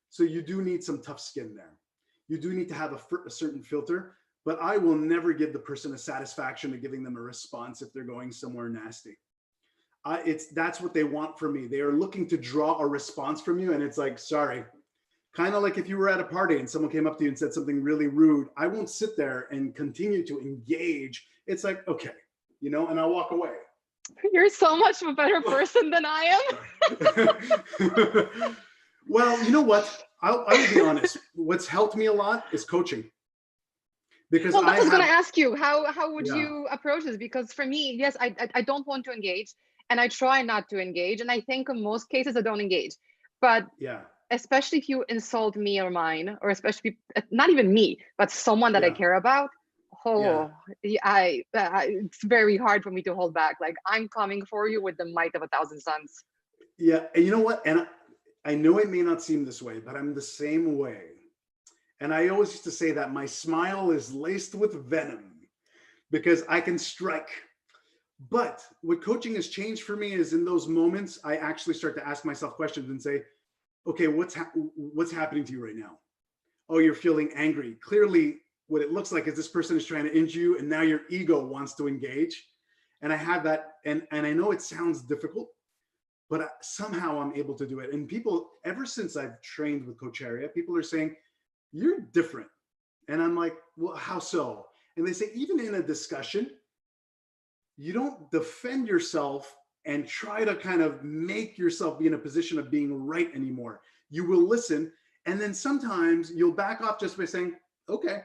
So you do need some tough skin there. You do need to have a certain filter, but I will never give the person a satisfaction of giving them a response if they're going somewhere nasty. That's what they want from me. They are looking to draw a response from you, and it's like, sorry. Kind of like if you were at a party and someone came up to you and said something really rude, I won't sit there and continue to engage. It's like, okay, and I'll walk away. You're so much of a better person than I am. Well, you know what? I will be honest. What's helped me a lot is coaching. Because I was going to ask you, how would you approach this? Because for me, yes, I don't want to engage, and I try not to engage. And I think in most cases I don't engage. But especially if you insult me or mine, or especially not even me, but someone that I care about, it's very hard for me to hold back. Like, I'm coming for you with the might of 1,000 suns. Yeah, and you know what? And I know it may not seem this way, but I'm the same way. And I always used to say that my smile is laced with venom because I can strike. But what coaching has changed for me is in those moments, I actually start to ask myself questions and say, okay, what's happening to you right now? Oh, you're feeling angry. Clearly, what it looks like is this person is trying to injure you, and now your ego wants to engage. And I have that, and I know it sounds difficult, but somehow I'm able to do it. And people, ever since I've trained with Coacharia, people are saying, you're different. And I'm like, well, how so? And they say, even in a discussion, you don't defend yourself and try to kind of make yourself be in a position of being right anymore. You will listen. And then sometimes you'll back off just by saying, okay,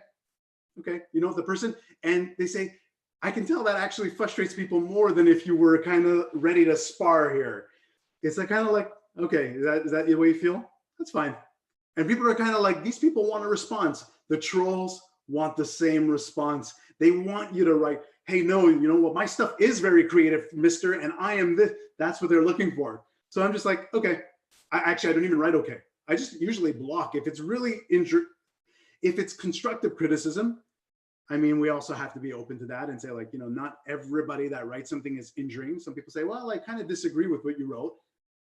the person, and they say, I can tell that actually frustrates people more than if you were kind of ready to spar here. It's like kind of like, okay, is that the way you feel? That's fine. And people are kind of like, these people want a response. The trolls want the same response. They want you to write, hey, no, you know what? My stuff is very creative, mister, and I am this. That's what they're looking for. So I'm just like, okay. I don't even write okay. I just usually block. If it's really if it's constructive criticism, I mean, we also have to be open to that and say, like, not everybody that writes something is injuring. Some people say, well, I kind of disagree with what you wrote.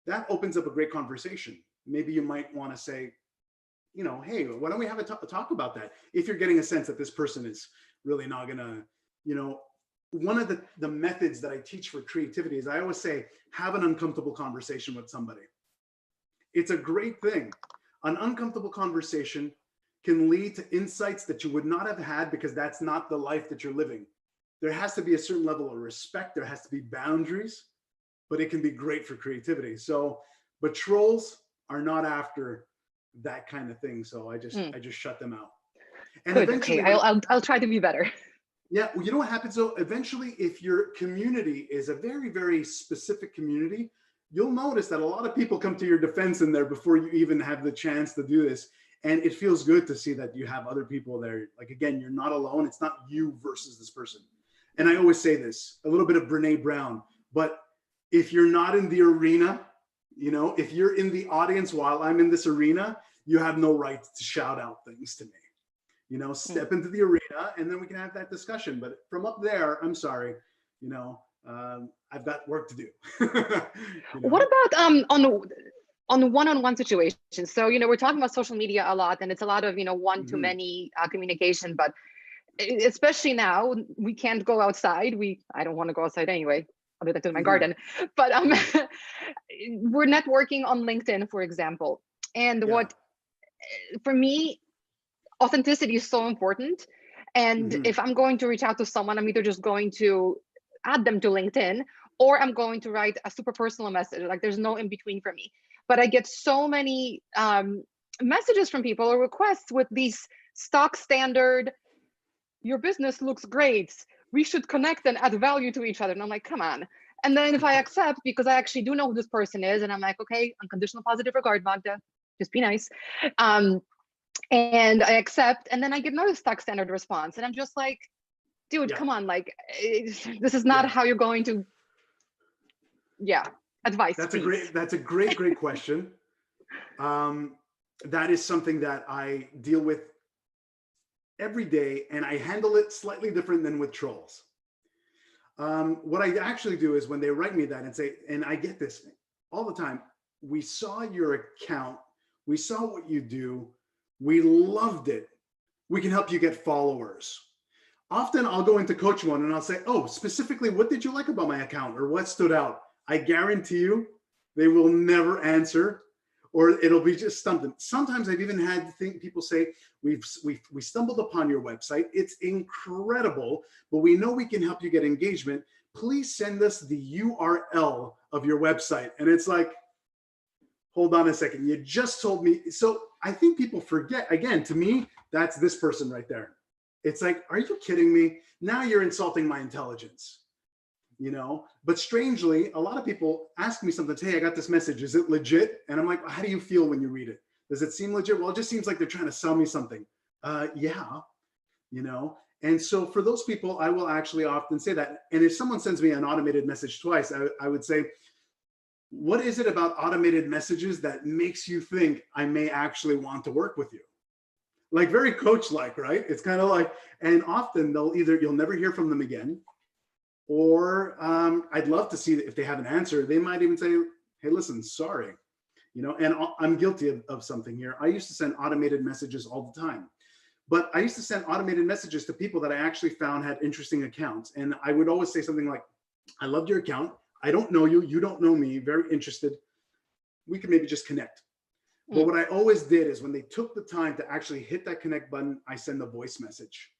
That opens up a great conversation. Maybe you might want to say, hey, why don't we have a talk about that? If you're getting a sense that this person is really not gonna, one of the methods that I teach for creativity is I always say, have an uncomfortable conversation with somebody. It's a great thing. An uncomfortable conversation can lead to insights that you would not have had because that's not the life that you're living. There has to be a certain level of respect. There has to be boundaries, but it can be great for creativity. So, but trolls are not after that kind of thing. So I just shut them out. And good. Okay, I'll try to be better. Yeah, well, you know what happens though? Eventually, if your community is a very, very specific community, you'll notice that a lot of people come to your defense in there before you even have the chance to do this. And it feels good to see that you have other people there. Like, again, you're not alone. It's not you versus this person. And I always say this, a little bit of Brene Brown, but if you're not in the arena, if you're in the audience while I'm in this arena, you have no right to shout out things to me. Step into the arena and then we can have that discussion. But from up there, I'm sorry, I've got work to do. What about on the one-on-one situation? So, we're talking about social media a lot, and it's a lot of, one-to-many communication, but especially now we can't go outside. I don't want to go outside anyway. I'll do that in my garden. But we're networking on LinkedIn, for example. And what, for me, authenticity is so important. And if I'm going to reach out to someone, I'm either just going to add them to LinkedIn, or I'm going to write a super personal message. Like, there's no in between for me. But I get so many messages from people or requests with these stock standard, your business looks great, we should connect and add value to each other. And I'm like, come on. And then if I accept, because I actually do know who this person is, and I'm like, okay, unconditional positive regard, Magda, just be nice. And I accept, and then I get another stock standard response. And I'm just like, dude, come on, like, this is not how you're going to, advice. That's a great question. That is something that I deal with every day, and I handle it slightly different than with trolls. What I actually do is when they write me that and say, and I get this all the time, we saw your account, we saw what you do, we loved it, we can help you get followers. Often I'll go into coach one and I'll say, oh, specifically, what did you like about my account, or what stood out? I guarantee you they will never answer, or it'll be just something. Sometimes I've even had people say, we stumbled upon your website, it's incredible, but we know we can help you get engagement. Please send us the URL of your website. And it's like, hold on a second, you just told me. So I think people forget, again, to me, that's this person right there. It's like, are you kidding me? Now you're insulting my intelligence, you know? But strangely, a lot of people ask me something, hey, I got this message, is it legit? And I'm like, how do you feel when you read it? Does it seem legit? Well, it just seems like they're trying to sell me something. Yeah, you know? And so for those people, I will actually often say that. And if someone sends me an automated message twice, I would say, what is it about automated messages that makes you think I may actually want to work with you? Like, very coach-like, right? It's kind of like, and often you'll never hear from them again, or I'd love to see if they have an answer. They might even say, hey, listen, sorry, you know, and I'm guilty of something here. I used to send automated messages all the time, but I used to send automated messages to people that I actually found had interesting accounts. And I would always say something like, I loved your account. I don't know you. You don't know me. Very interested. We can maybe just connect. But what I always did is when they took the time to actually hit that connect button, I send a voice message.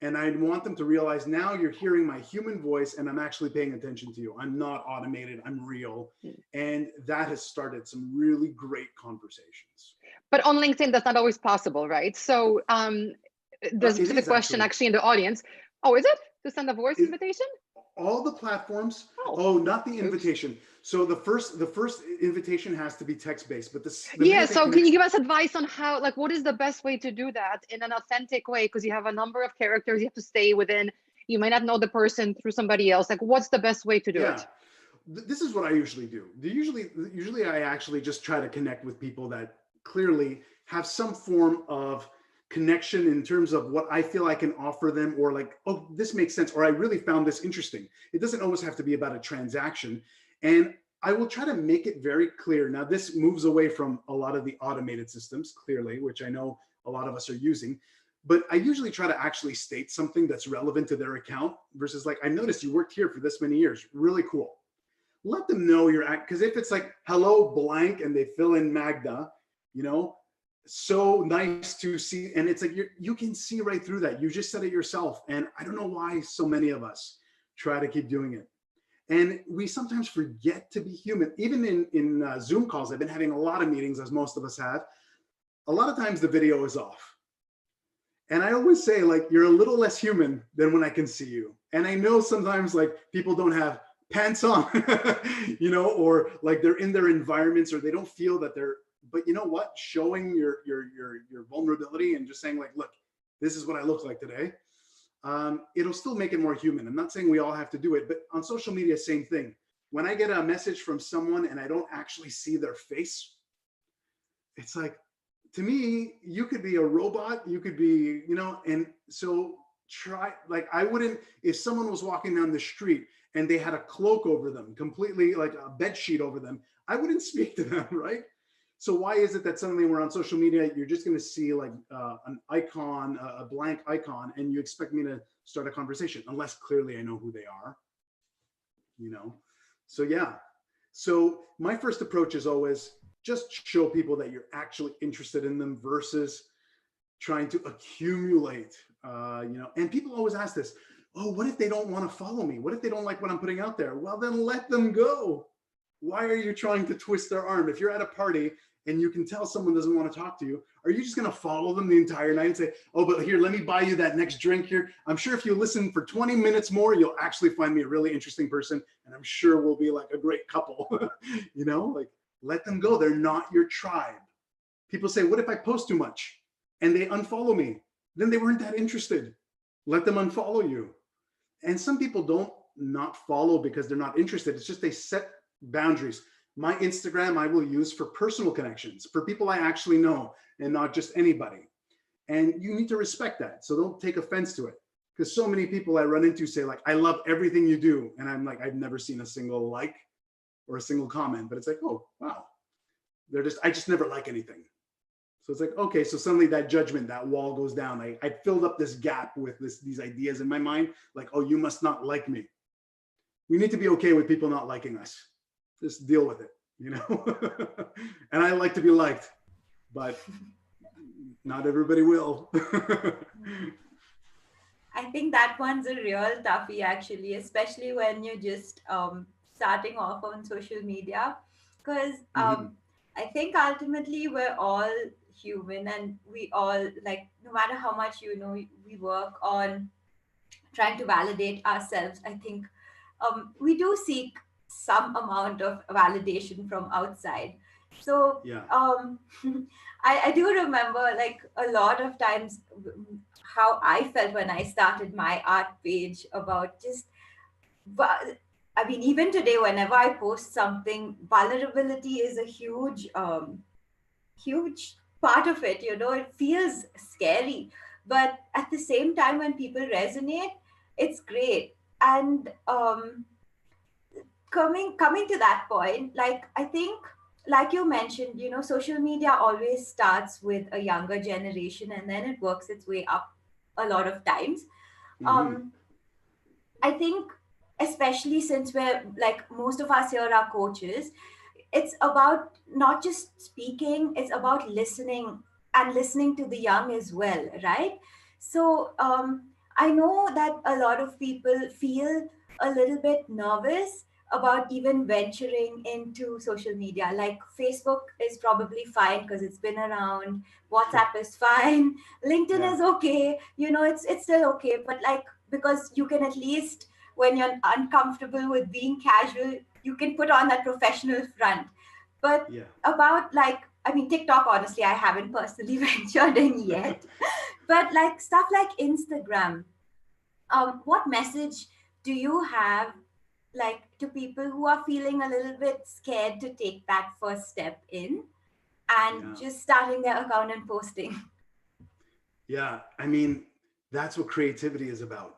And I want them to realize, now you're hearing my human voice and I'm actually paying attention to you. I'm not automated, I'm real. And that has started some really great conversations. But on LinkedIn, that's not always possible, right? So there's a specific question actually in the audience. Oh, is it? To send a voice invitation? All the platforms. Oh, not the invitation. So the first invitation has to be text-based, but so can you give us advice on how, like, what is the best way to do that in an authentic way? Because you have a number of characters you have to stay within. You might not know the person through somebody else. Like, what's the best way to do it? This is what I usually do. Usually I actually just try to connect with people that clearly have some form of connection in terms of what I feel I can offer them, or like, oh, this makes sense, or I really found this interesting. It doesn't always have to be about a transaction. And I will try to make it very clear. Now, this moves away from a lot of the automated systems, clearly, which I know a lot of us are using, but I usually try to actually state something that's relevant to their account versus like, I noticed you worked here for this many years. Really cool. Let them know you're at, because if it's like, hello, blank, and they fill in Magda, you know, so nice to see. And it's like, you can see right through that. You just said it yourself. And I don't know why so many of us try to keep doing it. And we sometimes forget to be human. Even in Zoom calls, I've been having a lot of meetings, as most of us have. A lot of times the video is off. And I always say, like, you're a little less human than when I can see you. And I know sometimes, like, people don't have pants on, you know, or like they're in their environments, or they don't feel that they're, but you know what? Showing your vulnerability and just saying, like, look, this is what I look like today. It'll still make it more human. I'm not saying we all have to do it, but on social media, same thing. When I get a message from someone and I don't actually see their face, it's like, to me, you could be a robot, you could be, you know, and so try, like, I wouldn't, if someone was walking down the street and they had a cloak over them, completely like a bed sheet over them, I wouldn't speak to them, right? So why is it that suddenly we're on social media, you're just going to see like an icon, a blank icon, and you expect me to start a conversation, unless clearly I know who they are, you know? So yeah. So my first approach is always just show people that you're actually interested in them versus trying to accumulate, you know, and people always ask this, oh, what if they don't want to follow me? What if they don't like what I'm putting out there? Well, then let them go. Why are you trying to twist their arm? If you're at a party and you can tell someone doesn't want to talk to you, are you just going to follow them the entire night and say, oh, but here, let me buy you that next drink here. I'm sure if you listen for 20 minutes more, you'll actually find me a really interesting person. And I'm sure we'll be like a great couple, you know, like let them go. They're not your tribe. People say, what if I post too much and they unfollow me? Then they weren't that interested. Let them unfollow you. And some people don't not follow because they're not interested. It's just they set boundaries. My Instagram I will use for personal connections, for people I actually know and not just anybody. And you need to respect that. So don't take offense to it. Because so many people I run into say like, I love everything you do. And I'm like, I've never seen a single like or a single comment, but it's like, oh, wow. I just never like anything. So it's like, okay, so suddenly that judgment, that wall goes down. I filled up this gap with these ideas in my mind, like, oh, you must not like me. We need to be okay with people not liking us. Just deal with it, you know? And I like to be liked, but not everybody will. I think that one's a real toughie, actually, especially when you're just starting off on social media. Because I think ultimately we're all human, and we all, like, no matter how much, you know, we work on trying to validate ourselves, I think we do seek some amount of validation from outside. So Yeah. I do remember, like, a lot of times how I felt when I started my art page about just, I mean, even today, whenever I post something, vulnerability is a huge part of it. You know, it feels scary, but at the same time, when people resonate, it's great. And coming to that point, like, I think, like you mentioned, you know, social media always starts with a younger generation and then it works its way up a lot of times. I think, especially since we're, like, most of us here are coaches, it's about not just speaking, it's about listening, and listening to the young as well, right? So I know that a lot of people feel a little bit nervous about even venturing into social media. Like, Facebook is probably fine because it's been around, WhatsApp is fine, LinkedIn is okay, you know, it's still okay. But, like, because you can at least, when you're uncomfortable with being casual, you can put on that professional front. But about, like, I mean, TikTok, honestly, I haven't personally ventured in yet. But, like, stuff like Instagram, what message do you have, like, to people who are feeling a little bit scared to take that first step in and just starting their account and posting? Yeah, I mean, that's what creativity is about.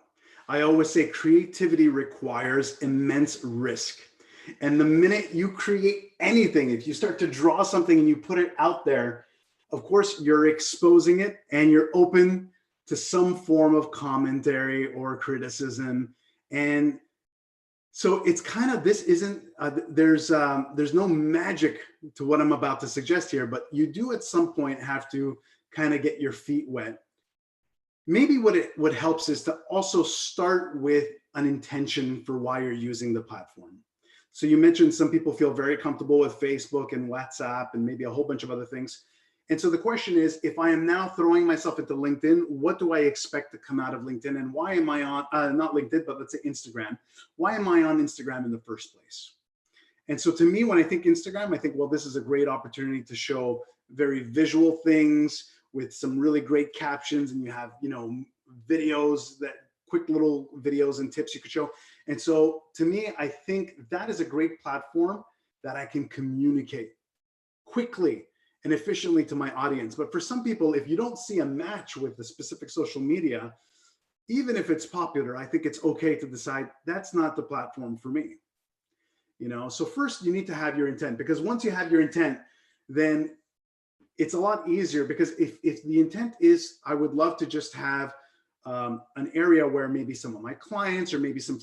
I always say creativity requires immense risk. And the minute you create anything, if you start to draw something and you put it out there, of course, you're exposing it and you're open to some form of commentary or criticism. And so it's kind of, this isn't, there's no magic to what I'm about to suggest here, but you do at some point have to kind of get your feet wet. Maybe what helps is to also start with an intention for why you're using the platform. So you mentioned some people feel very comfortable with Facebook and WhatsApp and maybe a whole bunch of other things. And so the question is, if I am now throwing myself into LinkedIn, what do I expect to come out of LinkedIn? And why am I on, not LinkedIn, but let's say Instagram. Why am I on Instagram in the first place? And so to me, when I think Instagram, I think, well, this is a great opportunity to show very visual things with some really great captions, and you have, you know, videos, that quick little videos and tips you could show. And so to me, I think that is a great platform that I can communicate quickly and efficiently to my audience. But for some people, if you don't see a match with the specific social media, even if it's popular, I think it's okay to decide that's not the platform for me. You know, so first you need to have your intent, because once you have your intent, then it's a lot easier. Because if the intent is, I would love to just have an area where maybe some of my clients or maybe some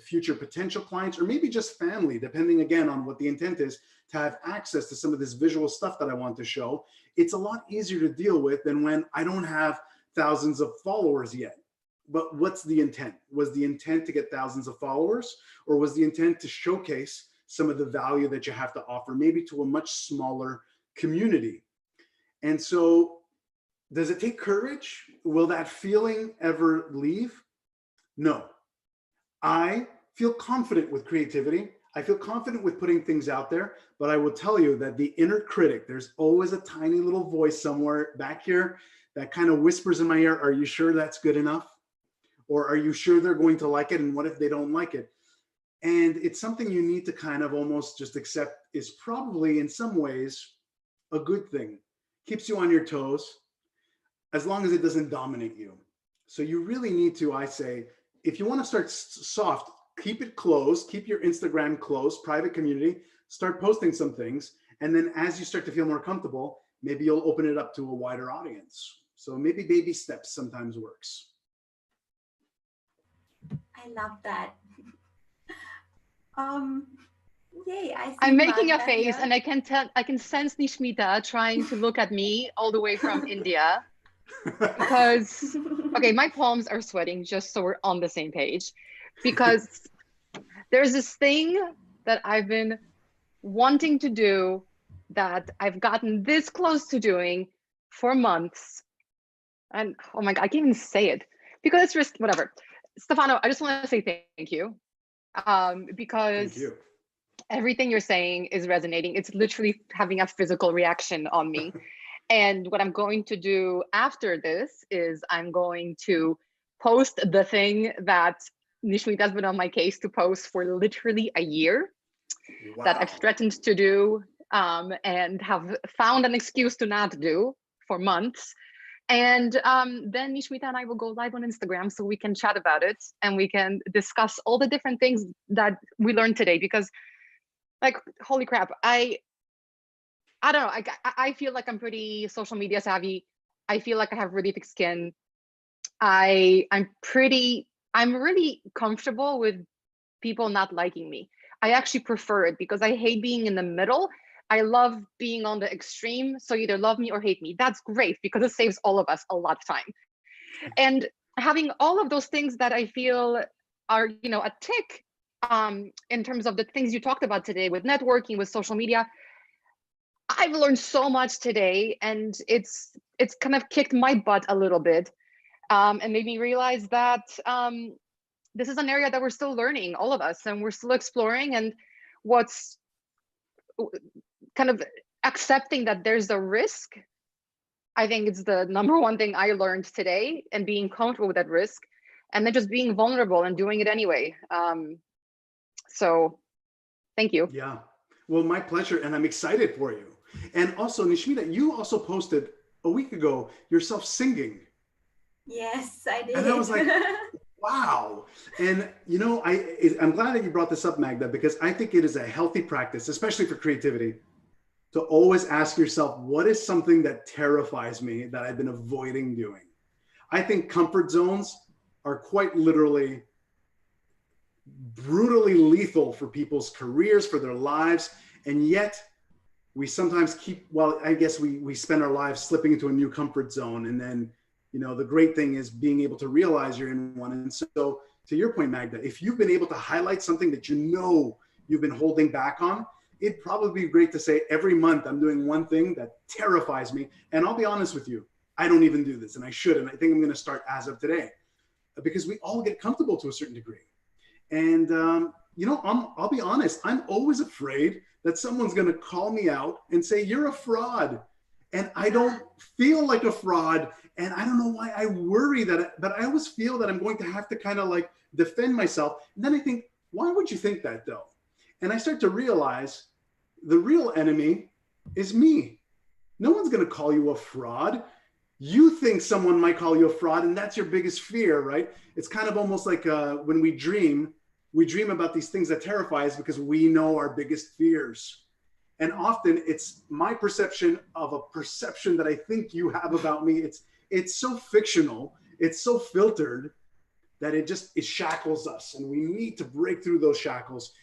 future potential clients, or maybe just family, depending again on what the intent is, to have access to some of this visual stuff that I want to show. It's a lot easier to deal with than when I don't have thousands of followers yet. But what's the intent? Was the intent to get thousands of followers, or was the intent to showcase some of the value that you have to offer, maybe to a much smaller community? And so, does it take courage? Will that feeling ever leave? No. I feel confident with creativity. I feel confident with putting things out there, but I will tell you that the inner critic, there's always a tiny little voice somewhere back here that kind of whispers in my ear, are you sure that's good enough? Or are you sure they're going to like it? And what if they don't like it? And it's something you need to kind of almost just accept is probably in some ways a good thing. Keeps you on your toes, as long as it doesn't dominate you. So you really need to, I say, if you want to start soft, keep it closed, keep your Instagram closed, private community, start posting some things. And then as you start to feel more comfortable, maybe you'll open it up to a wider audience. So maybe baby steps sometimes works. I love that. Yay, I see I'm making a Magda face here. and I can sense Nishmita trying to look at me all the way from India. Because, okay, my palms are sweating, just so we're on the same page. Because there's this thing that I've been wanting to do that I've gotten this close to doing for months. And oh my God, I can't even say it because it's just whatever. Stefano, I just want to say thank you. Because Thank you. Everything you're saying is resonating. It's literally having a physical reaction on me. And what I'm going to do after this is I'm going to post the thing that Nishmita has been on my case to post for literally a year. Wow. That I've threatened to do and have found an excuse to not do for months. And then Nishmita and I will go live on Instagram so we can chat about it and we can discuss all the different things that we learned today. Because, like, holy crap, I don't know, I feel like I'm pretty social media savvy. I feel like I have really thick skin. I'm really comfortable with people not liking me. I actually prefer it because I hate being in the middle. I love being on the extreme. So either love me or hate me. That's great because it saves all of us a lot of time. And having all of those things that I feel are, you know, a tick in terms of the things you talked about today with networking, with social media, I've learned so much today, and it's kind of kicked my butt a little bit and made me realize that this is an area that we're still learning, all of us, and we're still exploring. And what's kind of accepting that there's a risk, I think it's the number one thing I learned today, and being comfortable with that risk, and then just being vulnerable and doing it anyway. So thank you. Yeah, well, my pleasure. And I'm excited for you. And also, Nishmita, you also posted a week ago yourself singing. Yes, I did. And I was like, wow. And, you know, I'm glad that you brought this up, Magda, because I think it is a healthy practice, especially for creativity, to always ask yourself, what is something that terrifies me that I've been avoiding doing? I think comfort zones are quite literally brutally lethal for people's careers, for their lives. And yet we sometimes I guess we spend our lives slipping into a new comfort zone. And then, you know, the great thing is being able to realize you're in one. And so to your point, Magda, if you've been able to highlight something that you know you've been holding back on, it'd probably be great to say every month I'm doing one thing that terrifies me. And I'll be honest with you, I don't even do this, and I should. And I think I'm going to start as of today, because we all get comfortable to a certain degree. And, you know, I'll be honest, I'm always afraid that someone's going to call me out and say, you're a fraud. And I don't feel like a fraud. And I don't know why I worry but I always feel that I'm going to have to kind of like defend myself. And then I think, why would you think that though? And I start to realize the real enemy is me. No one's going to call you a fraud. You think someone might call you a fraud, and that's your biggest fear, right? It's kind of almost like when we dream about these things that terrify us because we know our biggest fears. And often it's my perception of a perception that I think you have about me. It's so fictional, it's so filtered that it shackles us, and we need to break through those shackles.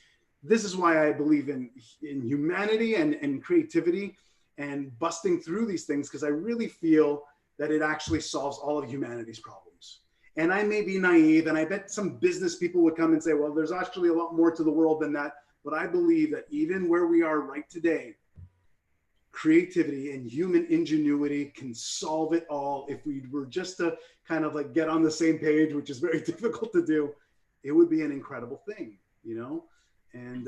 This is why I believe in humanity and creativity and busting through these things, because I really feel that it actually solves all of humanity's problems. And I may be naive, and I bet some business people would come and say, well, there's actually a lot more to the world than that. But I believe that even where we are right today, creativity and human ingenuity can solve it all. If we were just to kind of like get on the same page, which is very difficult to do, it would be an incredible thing, you know? And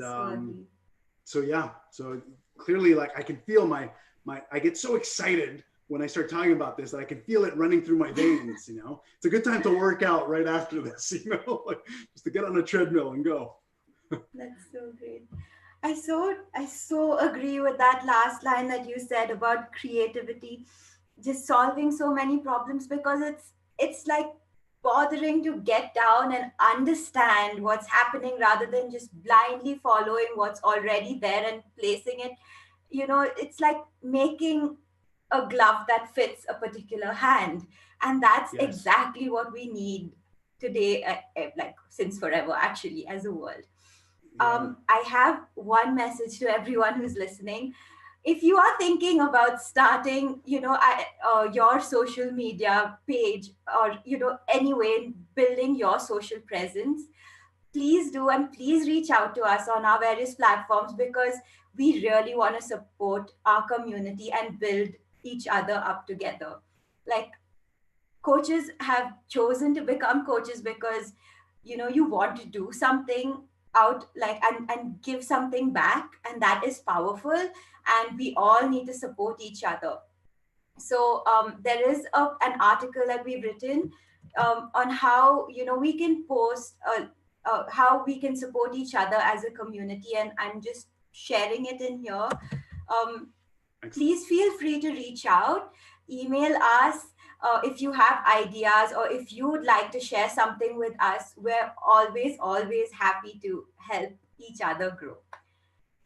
so clearly, like, I can feel I get so excited when I start talking about this that I can feel it running through my veins, you know? It's a good time to work out right after this, you know, like just to get on a treadmill and go. That's so great. I so agree with that last line that you said about creativity, just solving so many problems, because it's like bothering to get down and understand what's happening rather than just blindly following what's already there and placing it. You know, it's like making a glove that fits a particular hand, and that's Yes. exactly what we need today, like since forever actually, as a world. I have one message to everyone who's listening. If you are thinking about starting, your social media page, or, anyway, building your social presence, please do, and please reach out to us on our various platforms, because we really want to support our community and build each other up together. Like, coaches have chosen to become coaches because you want to do something out, like, and give something back, and that is powerful, and we all need to support each other. So there is an article that we've written on how we can post how we can support each other as a community, and I'm just sharing it in here. Please feel free to reach out, email us if you have ideas, or if you would like to share something with us. We're always happy to help each other grow.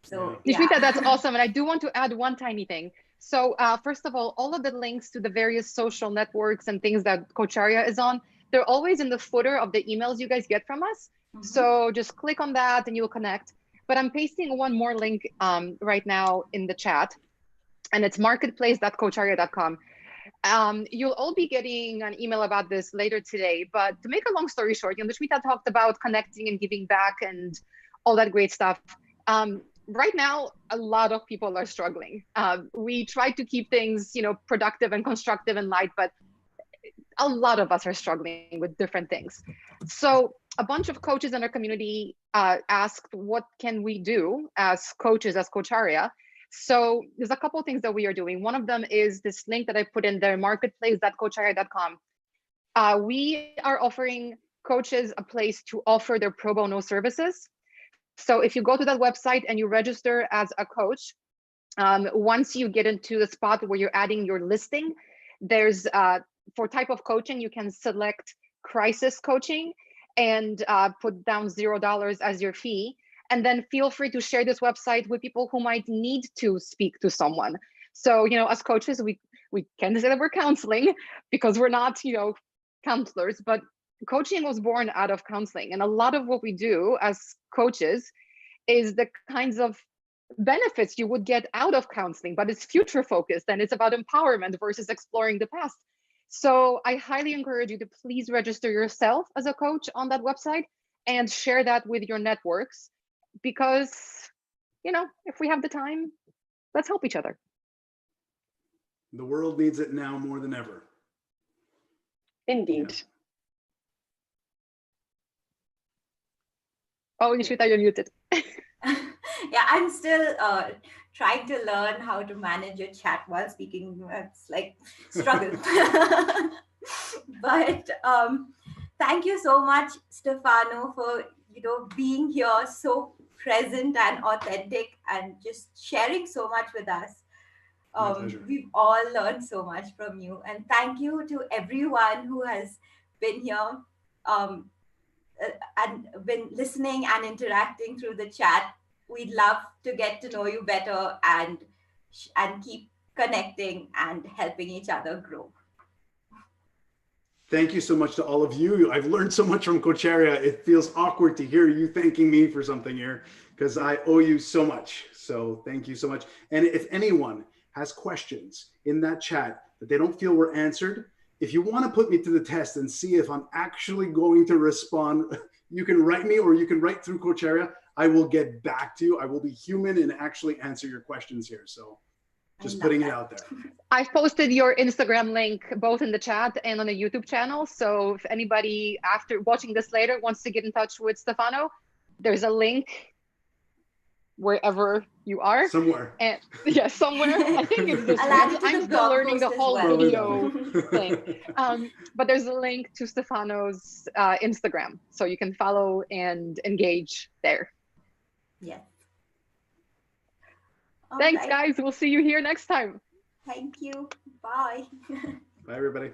So Nishmita, that's awesome. And I do want to add one tiny thing. So first of all of the links to the various social networks and things that Coacharia is on, they're always in the footer of the emails you guys get from us. Mm-hmm. So just click on that and you'll connect. But I'm pasting one more link right now in the chat, and it's marketplace.coacharia.com. You'll all be getting an email about this later today, but to make a long story short, Nishmita talked about connecting and giving back and all that great stuff. Right now, a lot of people are struggling. We try to keep things, productive and constructive and light, but a lot of us are struggling with different things. So a bunch of coaches in our community asked, what can we do as coaches, as Coacharia? So there's a couple of things that we are doing. One of them is this link that I put in there, marketplace.coacharia.com. We are offering coaches a place to offer their pro bono services. So if you go to that website and you register as a coach, once you get into the spot where you're adding your listing, there's for type of coaching, you can select crisis coaching and put down $0 as your fee. And then feel free to share this website with people who might need to speak to someone. So, as coaches, we can't say that we're counseling because we're not, counselors, but coaching was born out of counseling. And a lot of what we do as coaches is the kinds of benefits you would get out of counseling, but it's future focused and it's about empowerment versus exploring the past. So I highly encourage you to please register yourself as a coach on that website and share that with your networks, because, if we have the time, let's help each other. The world needs it now more than ever. Indeed. Yeah. Oh, Nishmita, you're muted. Yeah, I'm still trying to learn how to manage a chat while speaking. It's like struggle. But thank you so much, Stefano, for being here, so present and authentic, and just sharing so much with us. We've all learned so much from you, and thank you to everyone who has been here and been listening and interacting through the chat. We'd love to get to know you better and keep connecting and helping each other grow. Thank you so much to all of you. I've learned so much from Cocharia. It feels awkward to hear you thanking me for something here because I owe you so much. So thank you so much. And if anyone has questions in that chat that they don't feel were answered, if you want to put me to the test and see if I'm actually going to respond, you can write me or you can write through Cocharia. I will get back to you. I will be human and actually answer your questions here. So just putting it out there. I've posted your Instagram link both in the chat and on the YouTube channel. So if anybody after watching this later wants to get in touch with Stefano, there's a link wherever you are. Somewhere. And yeah, somewhere. I think it's this. I'm still learning the whole video thing. But there's a link to Stefano's Instagram, so you can follow and engage there. Yes. Thanks, guys. We'll see you here next time. Thank you. Bye. Bye, everybody.